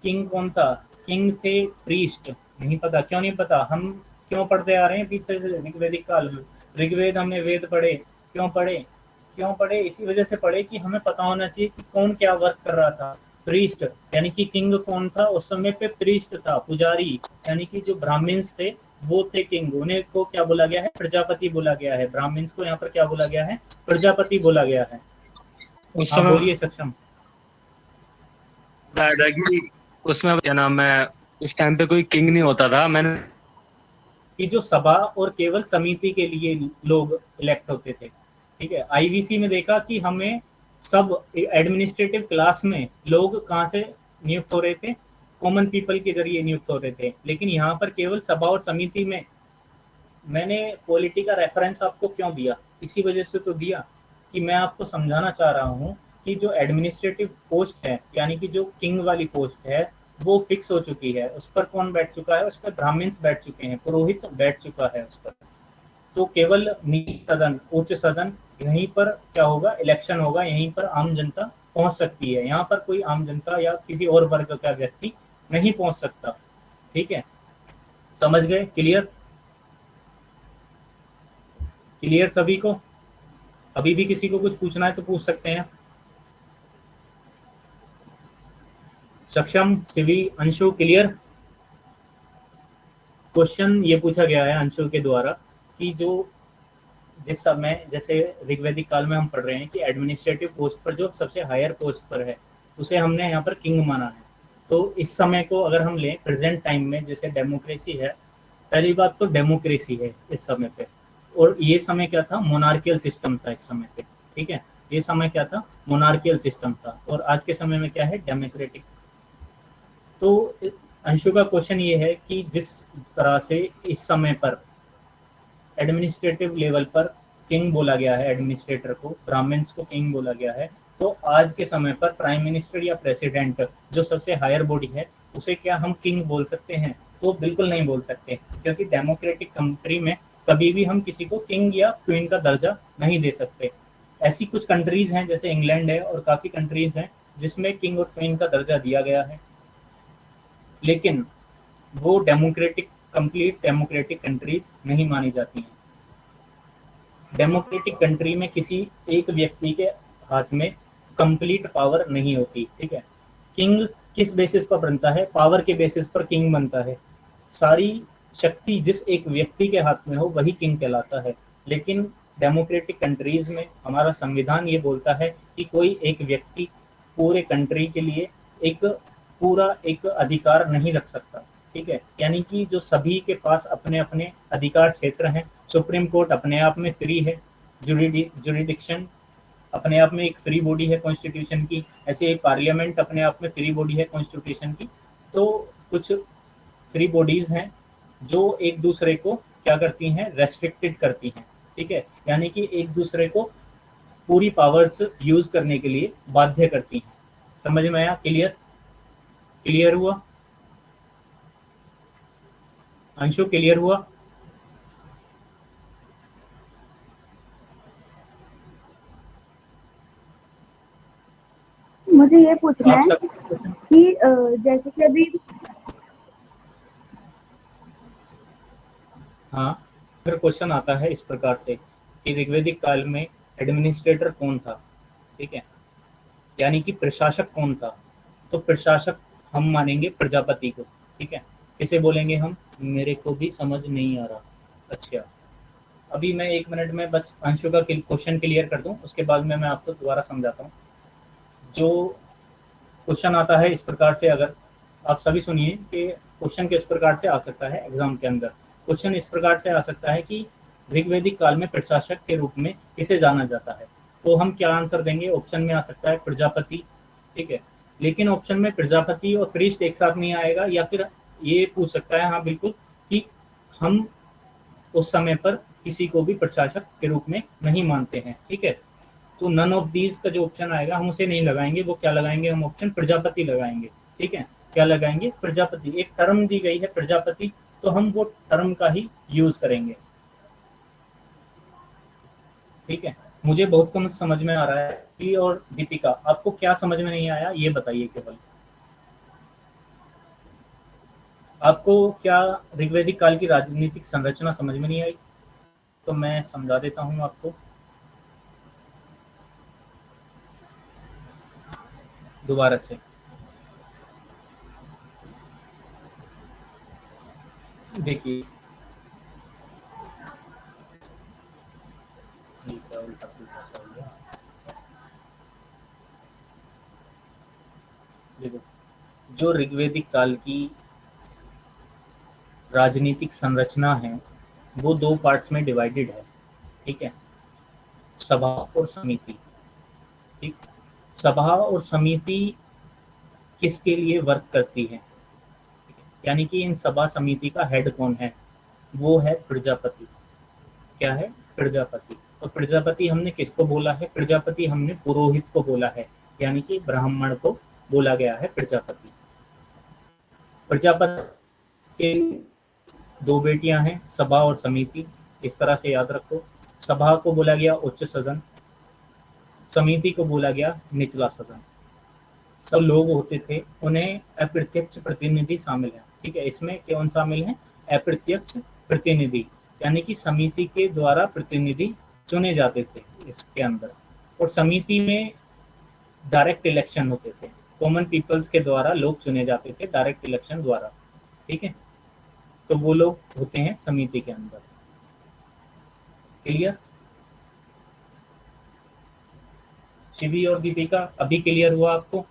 किंग कौन था? किंग थे प्रीस्ट। नहीं पता? क्यों नहीं पता? हम क्यों पढ़ते आ रहे हैं पीछे से ऋग्वैदिक काल में? ऋग्वेद हमने वेद पढ़े, क्यों पढ़े? क्यों पढ़े? इसी वजह से पढ़े कि हमें पता होना चाहिए कि कौन क्या वर्क कर रहा था। प्रीस्ट, यानी कि किंग कौन था उस समय पे? प्रीस्ट था, पुजारी, यानी कि जो ब्राह्मण्स थे वो थे किंग। उन्हें को क्या बोला गया है? प्रजापति बोला गया है। ब्राह्मण्स को यहाँ पर क्या बोला गया है? प्रजापति बोला गया है। उस हाँ समय बोलिए सक्षम। बताया था कि उसमें क्या नाम है, उस टाइम पे कोई किंग नहीं होता था। मैंने कि जो सभा और केवल समिति के लिए लोग इलेक्ट होते थे। ठीक है, आईवीसी में देखा कि हमें सब एडमिनिस्ट्रेटिव क्लास में लोग कहाँ से नियुक्त हो रहे थे? कॉमन पीपल के जरिए नियुक्त हो रहे थे। लेकिन यहाँ पर केवल सभा और समिति में, मैंने पॉलिटी का रेफरेंस आपको क्यों दिया? इसी वजह से तो दिया कि मैं आपको समझाना चाह रहा हूँ कि जो एडमिनिस्ट्रेटिव पोस्ट है, यानी कि जो किंग वाली पोस्ट है, वो फिक्स हो चुकी है। उस पर कौन बैठ चुका है? उस पर ब्राह्मण्स बैठ चुके हैं, पुरोहित बैठ चुका है उस पर। तो केवल नीच सदन, उच्च सदन, यहीं पर क्या होगा? इलेक्शन होगा, यहीं पर आम जनता पहुंच सकती है। यहाँ पर कोई आम जनता या किसी और वर्ग का व्यक्ति नहीं पहुंच सकता। ठीक है, समझ गए? क्लियर? क्लियर सभी को? अभी भी किसी को कुछ पूछना है तो पूछ सकते हैं। सक्षम, शिवी, अंशु, क्लियर? क्वेश्चन ये पूछा गया है अंशु के द्वारा कि जो जिस समय, जैसे ऋग्वैदिक काल में हम पढ़ रहे हैं कि एडमिनिस्ट्रेटिव पोस्ट पर जो सबसे हायर पोस्ट पर है उसे हमने यहाँ पर किंग माना है। तो इस समय को अगर हम लें प्रेजेंट टाइम में, जैसे डेमोक्रेसी है, पहली बात तो डेमोक्रेसी है इस समय पे। और ये समय क्या था? मोनार्कियल सिस्टम था इस समय पे। ठीक है, ये समय क्या था? मोनार्कियल सिस्टम था। और आज के समय में क्या है? डेमोक्रेटिक। तो अंशु का क्वेश्चन ये है कि जिस तरह से इस समय पर एडमिनिस्ट्रेटिव लेवल पर किंग बोला गया है, एडमिनिस्ट्रेटर को, ब्राह्मण्स को किंग बोला गया है, तो आज के समय पर प्राइम मिनिस्टर या प्रेसिडेंट जो सबसे हायर बॉडी है उसे क्या हम किंग बोल सकते हैं? तो बिल्कुल नहीं बोल सकते, क्योंकि डेमोक्रेटिक कंट्री में कभी भी हम किसी को किंग या क्वीन का दर्जा नहीं दे सकते। ऐसी कुछ कंट्रीज हैं जैसे इंग्लैंड है और काफ़ी कंट्रीज हैं जिसमें किंग और क्वीन का दर्जा दिया गया है, लेकिन वो डेमोक्रेटिक, कंप्लीट डेमोक्रेटिक कंट्रीज नहीं मानी जाती हैं। डेमोक्रेटिक कंट्री में किसी एक व्यक्ति के हाथ में कंप्लीट पावर नहीं होती। ठीक है, किंग किस बेसिस पर बनता है? पावर के बेसिस पर किंग बनता है। सारी शक्ति जिस एक व्यक्ति के हाथ में हो वही किंग कहलाता है। लेकिन डेमोक्रेटिक कंट्रीज में हमारा संविधान ये बोलता है कि कोई एक व्यक्ति पूरे कंट्री के लिए एक पूरा एक अधिकार नहीं रख सकता। ठीक है, यानी कि जो सभी के पास अपने अपने अधिकार क्षेत्र हैं। सुप्रीम कोर्ट अपने आप में फ्री है, जुरिडिक्शन अपने आप में एक फ्री बॉडी है कॉन्स्टिट्यूशन की, ऐसे ही पार्लियामेंट अपने आप में फ्री बॉडी है कॉन्स्टिट्यूशन की। तो कुछ फ्री बॉडीज हैं जो एक दूसरे को क्या करती हैं? रेस्ट्रिक्टेड करती हैं। ठीक है, यानी कि एक दूसरे को पूरी पावर्स यूज करने के लिए बाध्य करती हैं। समझ में आया? क्लियर? क्लियर हुआ? अंशु, क्लियर हुआ? मुझे ये पूछना आप है सब कि जैसे कि अभी हाँ, फिर क्वेश्चन आता है इस प्रकार से कि ऋग्वैदिक काल में एडमिनिस्ट्रेटर कौन था? ठीक है, यानी कि प्रशासक कौन था? तो प्रशासक हम मानेंगे प्रजापति को। ठीक है, किसे बोलेंगे हम? मेरे को भी समझ नहीं आ रहा। अच्छा, अभी मैं 1 मिनट में बस अंशु का क्वेश्चन क्लियर कर दूं, उसके बाद में मैं आपको दोबारा समझाता हूँ। जो क्वेश्चन आता है इस प्रकार से, अगर आप सभी सुनिए कि क्वेश्चन किस प्रकार से आ सकता है एग्जाम के अंदर। क्वेश्चन इस प्रकार से आ सकता है कि ऋग्वेदिक काल में प्रशासक के रूप में किसे जाना जाता है। तो हम क्या आंसर देंगे, ऑप्शन में आ सकता है प्रजापति, ठीक है। लेकिन ऑप्शन में प्रजापति और प्रीस्ट एक साथ नहीं आएगा, या फिर ये पूछ सकता है, हाँ बिल्कुल, कि हम उस समय पर किसी को भी प्रशासक के रूप में नहीं मानते हैं, ठीक है। तो नन ऑफ दीज का जो ऑप्शन आएगा हम उसे नहीं लगाएंगे, वो क्या लगाएंगे, हम ऑप्शन प्रजापति लगाएंगे, ठीक है। क्या लगाएंगे, प्रजापति। एक टर्म दी गई है प्रजापति, तो हम वो टर्म का ही यूज करेंगे, ठीक है। मुझे बहुत कम समझ में आ रहा है कि, और दीपिका आपको क्या समझ में नहीं आया ये बताइए केवल। आपको क्या ऋग्वैदिक काल की राजनीतिक संरचना समझ में नहीं आई? तो मैं समझा देता हूँ आपको दोबारा से। देखिए, उल्टा पुल्टा सा हो गया। देखो, जो ऋग्वैदिक काल की राजनीतिक संरचना है वो दो पार्ट्स में डिवाइडेड है, ठीक है। सभा और समिति, ठीक। सभा और समिति किसके लिए वर्क करती है, यानी कि इन सभा समिति का हेड कौन है, वो है प्रजापति। क्या है, प्रजापति। और प्रजापति हमने किसको बोला है, प्रजापति हमने पुरोहित को बोला है, यानी कि ब्राह्मण को बोला गया है प्रजापति। प्रजापति के दो बेटियां हैं, सभा और समिति, इस तरह से याद रखो। सभा को बोला गया उच्च सदन, समिति को बोला गया निचला सदन। सब लोग होते थे, उन्हें अप्रत्यक्ष प्रतिनिधि शामिल है, ठीक है। इसमें कौन शामिल है, अप्रत्यक्ष प्रतिनिधि, यानी कि समिति के द्वारा प्रतिनिधि चुने जाते थे इसके अंदर। और समिति में डायरेक्ट इलेक्शन होते थे, कॉमन पीपल्स के द्वारा लोग चुने जाते थे डायरेक्ट इलेक्शन द्वारा, ठीक है। तो वो लोग होते हैं समिति के अंदर। क्लियर? शिवी और दीपिका अभी क्लियर हुआ आपको?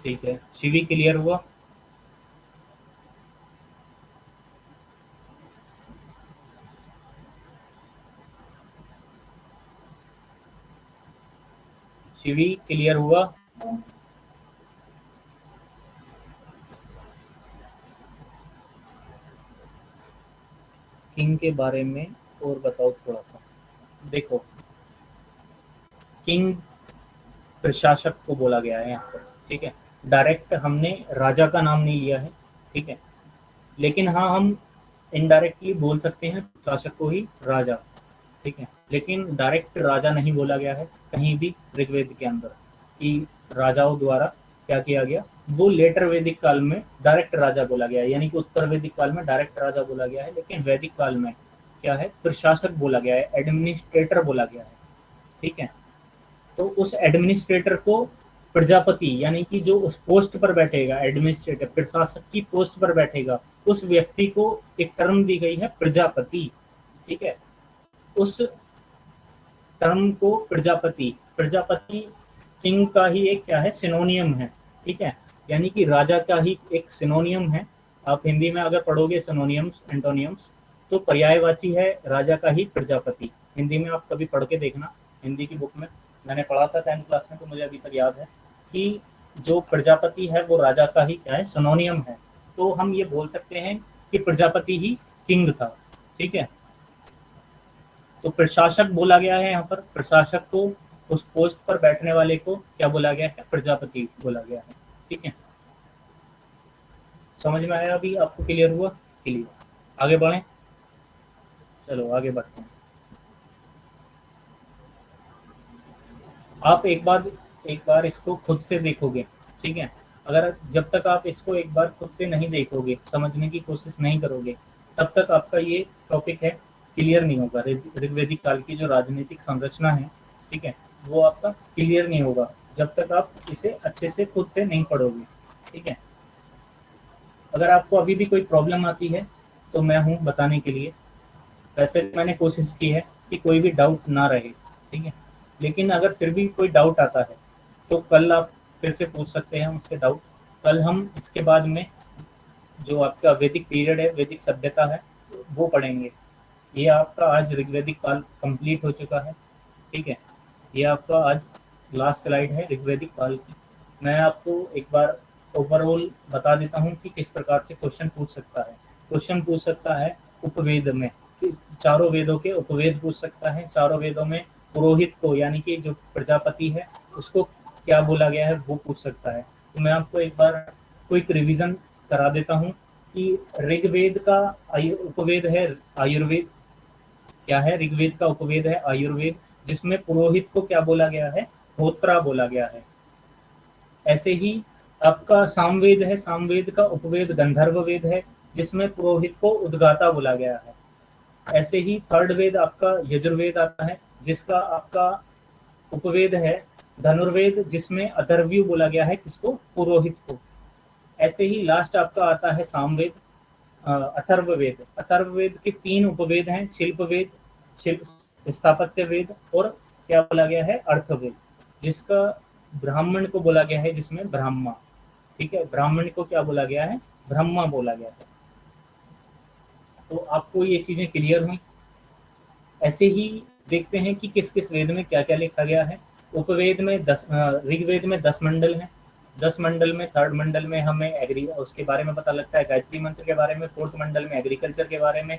ठीक है, शिवी क्लियर हुआ? शिवी क्लियर हुआ? किंग के बारे में और बताओ थोड़ा सा। देखो, किंग प्रशासक को बोला गया है यहाँ पर, ठीक है। डायरेक्ट हमने राजा का नाम नहीं लिया है, ठीक है। लेकिन हाँ, हम इनडायरेक्टली बोल सकते हैं प्रशासक को ही राजा, ठीक है। लेकिन डायरेक्ट राजा नहीं बोला गया है कहीं भी ऋग्वेद के अंदर कि राजाओं द्वारा क्या किया गया। वो लेटर वैदिक काल में डायरेक्ट राजा बोला गया है, यानी कि उत्तर वैदिक काल में डायरेक्ट राजा बोला गया है, लेकिन वैदिक काल में क्या है, प्रशासक बोला गया है, एडमिनिस्ट्रेटर बोला गया है, ठीक है। तो उस एडमिनिस्ट्रेटर को प्रजापति, यानी कि जो उस पोस्ट पर बैठेगा, एडमिनिस्ट्रेटर प्रशासक की पोस्ट पर बैठेगा, उस व्यक्ति को एक टर्म दी गई है प्रजापति, ठीक है। उस टर्म को प्रजापति, प्रजापति किंग का ही एक क्या है, सिनोनियम है, ठीक है। यानी कि राजा का ही एक सिनोनियम है। आप हिंदी में अगर पढ़ोगे सिनोनियम्स, एंटोनियम्स, तो पर्यायवाची है राजा का ही प्रजापति। हिंदी में आप कभी पढ़ के देखना, हिंदी की बुक में मैंने पढ़ा था 10th क्लास में, तो मुझे अभी तक याद है कि जो प्रजापति है वो राजा का ही क्या है, सिनोनियम है। तो हम ये बोल सकते हैं कि प्रजापति ही किंग था, ठीक है। तो प्रशासक बोला गया है यहाँ पर, प्रशासक को, उस पोस्ट पर बैठने वाले को क्या बोला गया है, प्रजापति बोला गया है, ठीक है। समझ में आया अभी आपको? क्लियर हुआ? क्लियर। आगे बढ़ें, चलो आगे बढ़ते हैं। आप एक बार इसको खुद से देखोगे, ठीक है। अगर जब तक आप इसको एक बार खुद से नहीं देखोगे, समझने की कोशिश नहीं करोगे, तब तक आपका ये टॉपिक है क्लियर नहीं होगा। ऋग्वैदिक काल की जो राजनीतिक संरचना है, ठीक है, वो आपका क्लियर नहीं होगा जब तक आप इसे अच्छे से खुद से नहीं पढ़ोगे, ठीक है। अगर आपको अभी भी कोई प्रॉब्लम आती है तो मैं हूँ बताने के लिए। वैसे मैंने कोशिश की है कि कोई भी डाउट ना रहे, ठीक है। लेकिन अगर फिर भी कोई डाउट आता है तो कल आप फिर से पूछ सकते हैं मुझसे डाउट। कल हम इसके बाद में जो आपका वैदिक पीरियड है, वैदिक सभ्यता है, वो पढ़ेंगे। ये आपका आज ऋग्वैदिक काल कंप्लीट हो चुका है, ठीक है। ये आपका आज लास्ट स्लाइड है ऋग्वैदिक काल की। मैं आपको एक बार ओवरऑल बता देता हूँ कि किस प्रकार से क्वेश्चन पूछ सकता है। क्वेश्चन पूछ सकता है उपवेद में, चारों वेदों के उपवेद पूछ सकता है। चारों वेदों में पुरोहित को, यानी कि जो प्रजापति है, उसको क्या बोला गया है, वो पूछ सकता है। तो मैं आपको एक बार क्विक रिवीजन करा देता हूँ कि ऋग्वेद का उपवेद है आयुर्वेद। क्या है? ऋग्वेद का उपवेद है आयुर्वेद, जिसमें पुरोहित को क्या बोला गया है? होत्रा बोला गया है। ऐसे ही आपका सामवेद है, सामवेद का उपवेद गंधर्व वेद है, जिसमें पुरोहित को उद्गाता बोला गया है। ऐसे ही थर्ड वेद आपका यजुर्वेद आता है, जिसका आपका उपवेद है धनुर्वेद, जिसमें अथर्वयु बोला गया है किसको? पुरोहित को। ऐसे ही लास्ट आपका आता है सामवेद, अथर्ववेद। अथर्ववेद के 3 उपवेद हैं, शिल्पवेद, शिल्प स्थापत्य वेद, और क्या बोला गया है? अर्थवेद, जिसका ब्राह्मण को बोला गया है, जिसमें ब्राह्मा, ठीक है, ब्राह्मण को क्या बोला गया है? ब्रह्मा बोला गया है। तो आपको ये चीजें क्लियर हुई। ऐसे ही देखते हैं कि किस किस वेद में क्या क्या लिखा गया है। उपवेद में ऋग्वेद में 10 मंडल हैं। 10 मंडल में थर्ड मंडल में हमें एग्री उसके बारे में पता लगता है, गायत्री मंत्र के बारे में। फोर्थ मंडल में एग्रीकल्चर के बारे में,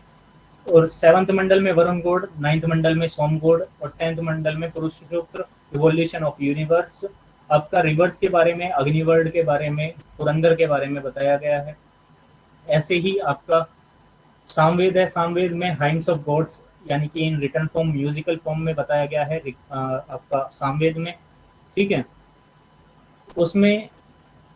और 7th मंडल में वरुण गॉड, 9th मंडल में सोम गॉड, और 10th मंडल में पुरुष सूत्र, इवोल्यूशन ऑफ यूनिवर्स। आपका रिवर्स के बारे में, अग्निवर्ड के बारे में, पुरंदर के बारे में बताया गया है। ऐसे ही आपका सामवेद है, सामवेद में हाइम्स ऑफ गॉड्स, यानी कि in return form, musical form में बताया गया है आपका सामवेद में, ठीक है। उसमें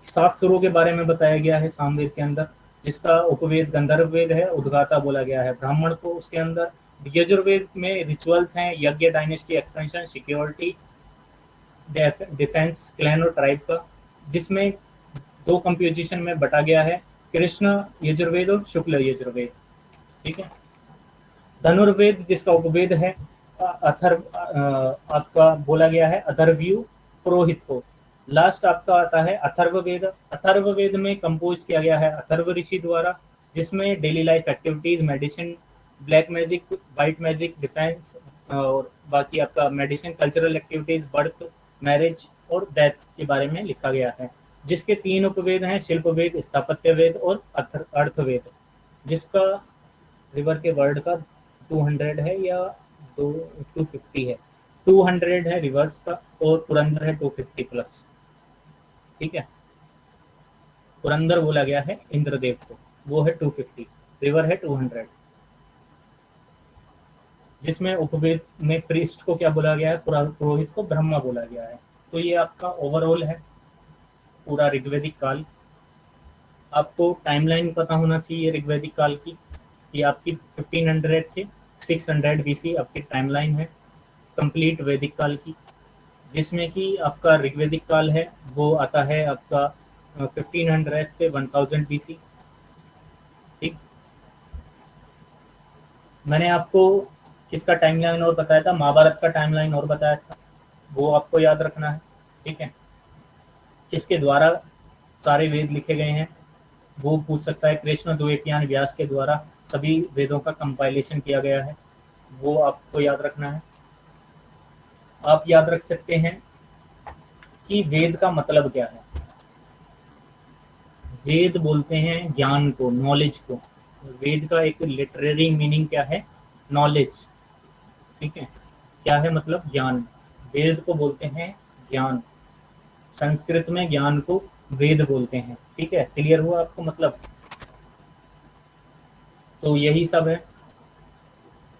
7 सुरों के बारे में बताया गया है सामवेद के अंदर, जिसका उपवेद गंधर्व वेद है, उद्गाता बोला गया है ब्राह्मण को उसके अंदर। यजुर्वेद में रिचुअल्स हैं, यज्ञ, dynasty, expansion, security, defence, clan और ट्राइब का, जिसमें 2 कंपोजिशन में बटा गया है, कृष्ण यजुर्वेद और शुक्ल यजुर्वेद, ठीक है। धनुर्वेद जिसका उपवेद है अथर्व, आपका बोला गया है अथर्वयु, पुरोहित को। लास्ट आपका आता है अथर्ववेद। अथर्ववेद में कंपोज किया गया है अथर्व ऋषि द्वारा, जिसमें daily life activities, medicine, black magic, white magic, defence, और बाकी आपका medicine, cultural activities, birth, marriage और डेथ के बारे में लिखा गया है। जिसके 3 उपवेद हैं, शिल्पवेद, स्थापत्य वेद और अर्थवेद, जिसका रिवर के वर्ड का 200 है या 250 है। 200 है रिवर्स का, और पुरंदर है 250 प्लस, ठीक है। पुरंदर बोला गया है इंद्रदेव को, वो है 250, रिवर है 200। जिसमें उपवेद में प्रीस्ट को क्या बोला गया है? पुरोहित को ब्रह्मा बोला गया है। तो ये आपका ओवरऑल है पूरा ऋग्वैदिक काल। आपको टाइमलाइन पता होना चाहिए ऋग्वैदिक काल की, कि आपकी 1500 से 600 BC आपकी टाइमलाइन है कंप्लीट वैदिक काल की, जिसमें कि आपका ऋग्वैदिक काल है वो आता है आपका 1500 से 1000 BC, ठीक। मैंने आपको किसका टाइमलाइन और बताया था? महाभारत का टाइमलाइन और बताया था, वो आपको याद रखना है, ठीक है। किसके द्वारा सारे वेद लिखे गए हैं वो पूछ सकता है। कृष्ण द्वैपायन व्यास के द्वारा सभी वेदों का कंपाइलेशन किया गया है, वो आपको याद रखना है। आप याद रख सकते हैं कि वेद का मतलब क्या है। वेद बोलते हैं ज्ञान को, नॉलेज को। वेद का एक लिटरेरी मीनिंग क्या है? नॉलेज, ठीक है। क्या है मतलब? ज्ञान। वेद को बोलते हैं ज्ञान, संस्कृत में ज्ञान को वेद बोलते हैं, ठीक है। क्लियर हुआ आपको मतलब? तो यही सब है।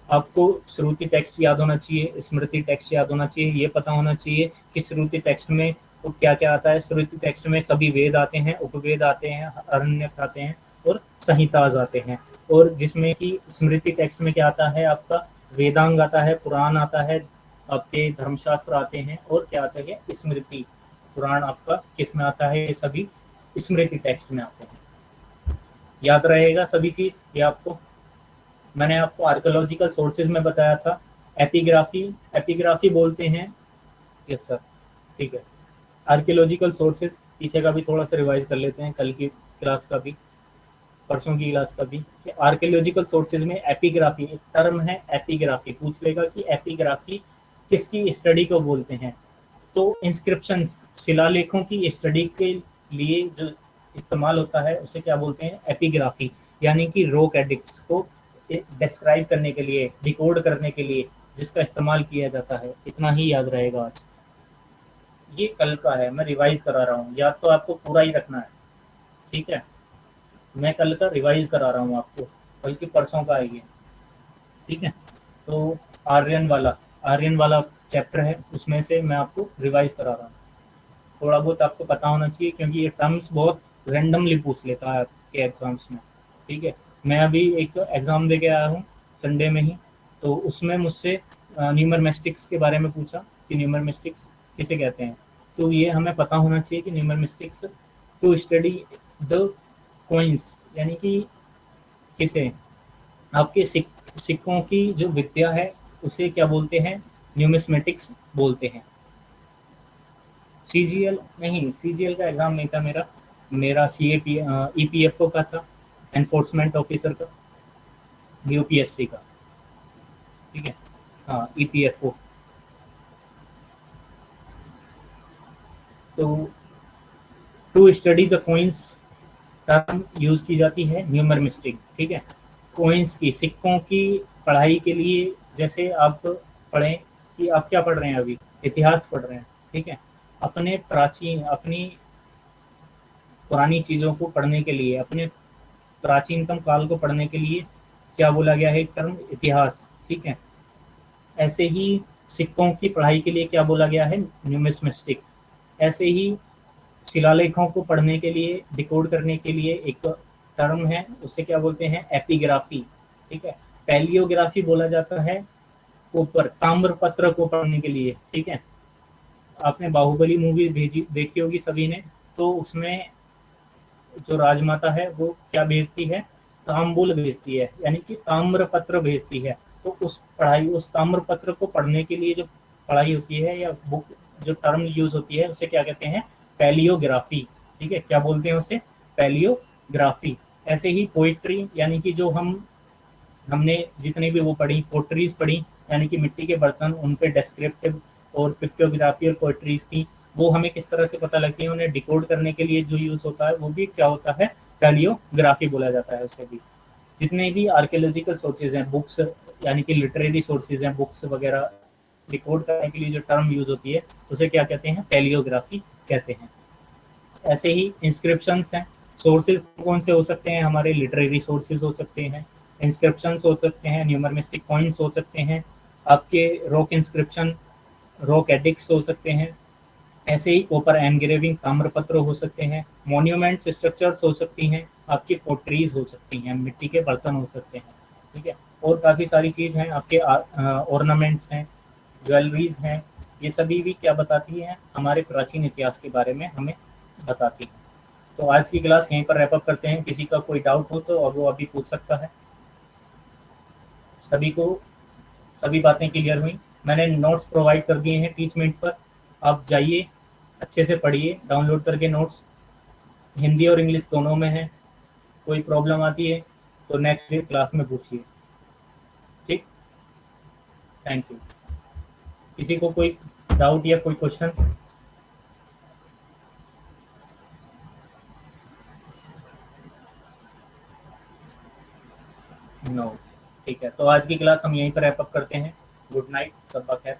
आपको श्रुति टेक्स्ट याद होना चाहिए, स्मृति टेक्स्ट याद होना चाहिए। ये पता होना चाहिए कि श्रुति टेक्स्ट में तो क्या क्या आता है। श्रुति टेक्स्ट में सभी वेद आते हैं, उपवेद आते हैं, अरण्यक आते हैं और संहिताज आते हैं। और जिसमें कि स्मृति टेक्स्ट में क्या आता है? आपका वेदांग आता है, पुराण आता है, आपके धर्मशास्त्र आते हैं, और क्या आता है? स्मृति। पुराण आपका किस में आता है? ये सभी स्मृति टेक्स्ट में आते हैं। याद रहेगा सभी चीज ये आपको। मैंने आपको आर्कोलॉजिकल सोर्सेज में बताया था, एपिग्राफी, एपिग्राफी बोलते हैं, यस सर, ठीक है। आर्कियोलॉजिकल सोर्सेज, पीछे का भी थोड़ा सा रिवाइज कर लेते हैं, कल की क्लास का भी, परसों की क्लास का भी। आर्कियोलॉजिकल सोर्सेज में एपिग्राफी, एक टर्म है एपिग्राफी, पूछ लेगा कि एपिग्राफी किसकी स्टडी को बोलते हैं, तो इंस्क्रिप्शन, शिलालेखों की स्टडी के लिए जो इस्तेमाल होता है उसे क्या बोलते हैं, एपिग्राफी। यानी कि रॉक एडिक्ट्स को डिस्क्राइब करने के लिए, डिकोड करने के लिए जिसका इस्तेमाल किया जाता है। इतना ही याद रहेगा आज, ये कल का है, मैं रिवाइज करा रहा हूँ, याद तो आपको पूरा ही रखना है, ठीक है। मैं कल का रिवाइज करा रहा हूँ आपको, बल्कि परसों का है ये, ठीक है। तो आर्यन वाला चैप्टर है, उसमें से मैं आपको रिवाइज करा रहा हूँ। थोड़ा बहुत आपको पता होना चाहिए, क्योंकि ये टर्म्स बहुत रैंडमली पूछ लेता है आपके एग्जाम्स में, ठीक है। मैं अभी एक एग्ज़ाम दे के आया हूँ संडे में ही, तो उसमें मुझसे न्यूमरमेस्टिक्स के बारे में पूछा कि न्यूमरमेस्टिक्स किसे कहते हैं। तो ये हमें पता होना चाहिए कि न्यूमरमेस्टिक्स टू स्टडी द कॉइन्स, यानी कि किसे, आपके सिक्कों की जो विद्या है उसे क्या बोलते हैं, न्यूमिस्मेटिक्स बोलते हैं। सीजीएल नहीं, सीजीएल का एग्ज़ाम नहीं था मेरा, मेरा सीएपी ईपीएफओ का था, एनफोर्समेंट ऑफिसर का, यूपीएससी का, ठीक है। हाँ, ईपीएफओ। तो to study the coins term use की जाती है न्यूमरमिस्टिक, ठीक है। कॉइन्स की, सिक्कों की पढ़ाई के लिए, जैसे आप पढ़ें कि आप क्या पढ़ रहे हैं अभी, इतिहास पढ़ रहे हैं, ठीक है। अपने प्राचीन, अपनी पुरानी चीज़ों को पढ़ने के लिए, अपने प्राचीनतम काल को पढ़ने के लिए क्या बोला गया है, एक टर्म, इतिहास, ठीक है। ऐसे ही सिक्कों की पढ़ाई के लिए क्या बोला गया है, न्यूमिस्मेटिक। ऐसे ही शिलालेखों को पढ़ने के लिए, डिकोड करने के लिए एक टर्म है, उसे क्या बोलते हैं, एपिग्राफी, ठीक है। पैलियोग्राफी बोला जाता है ऊपर ताम्र पत्र को पढ़ने के लिए, ठीक है। आपने बाहुबली मूवी भेजी देखी होगी सभी ने, तो उसमें जो राजमाता है वो क्या भेजती है, तांबुल भेजती है, यानी कि ताम्र पत्र भेजती है। तो उस पढ़ाई, उस ताम्र पत्र को पढ़ने के लिए जो पढ़ाई होती है या बुक, जो टर्म यूज होती है उसे क्या कहते हैं, पैलियोग्राफी, ठीक है। क्या बोलते हैं उसे, पैलियोग्राफी। ऐसे ही पोइट्री, यानी कि जो हमने जितनी भी वो पढ़ी, पोट्रीज पढ़ी, यानी कि मिट्टी के बर्तन, उन पे डेस्क्रिप्टिव और पिक्टोग्राफी और पोट्रीज थी, वो हमें किस तरह से पता लगती है, उन्हें डिकोड करने के लिए जो यूज होता है वो भी क्या होता है, पैलियोग्राफी बोला जाता है उसे भी। जितने भी आर्कियोलॉजिकल सोर्सेज हैं, बुक्स, यानी कि लिटरेरी सोर्सेज हैं, बुक्स वगैरह डिकोड करने के लिए जो टर्म यूज होती है उसे क्या कहते हैं, पैलियोग्राफी कहते हैं। ऐसे ही इंस्क्रिप्शंस हैं, सोर्सेज कौन से हो सकते हैं हमारे, लिटरेरी सोर्सेज हो सकते हैं, इंस्क्रिप्शंस हो सकते हैं, न्यूमरमिस्टिक कॉइन्स हो सकते हैं, आपके रॉक इंस्क्रिप्शन, रॉक एडिक्ट्स हो सकते हैं। ऐसे ही कॉपर एनग्रेविंग, ताम्रपत्र हो सकते हैं, मॉन्यूमेंट्स स्ट्रक्चर्स हो सकती हैं, आपकी पोट्रीज हो सकती हैं, मिट्टी के बर्तन हो सकते हैं, ठीक है। और काफ़ी सारी चीज़ हैं, आपके ऑर्नामेंट्स हैं, ज्वेलरीज हैं। ये सभी भी क्या बताती हैं, हमारे प्राचीन इतिहास के बारे में हमें बताती हैं। तो आज की क्लास यहीं पर रैप अप करते हैं। किसी का कोई डाउट हो तो अब वो अभी पूछ सकता है। सभी को सभी बातें क्लियर हुई। मैंने नोट्स प्रोवाइड कर दिए हैं 30 मिनट पर, आप जाइए अच्छे से पढ़िए डाउनलोड करके नोट्स, हिंदी और इंग्लिश दोनों में है। कोई प्रॉब्लम आती है तो नेक्स्ट डे क्लास में पूछिए, ठीक। Thank you. किसी को कोई डाउट या कोई क्वेश्चन? नो, ठीक है। तो आज की क्लास हम यहीं पर रैप अप करते हैं। गुड नाइट, सब खैर।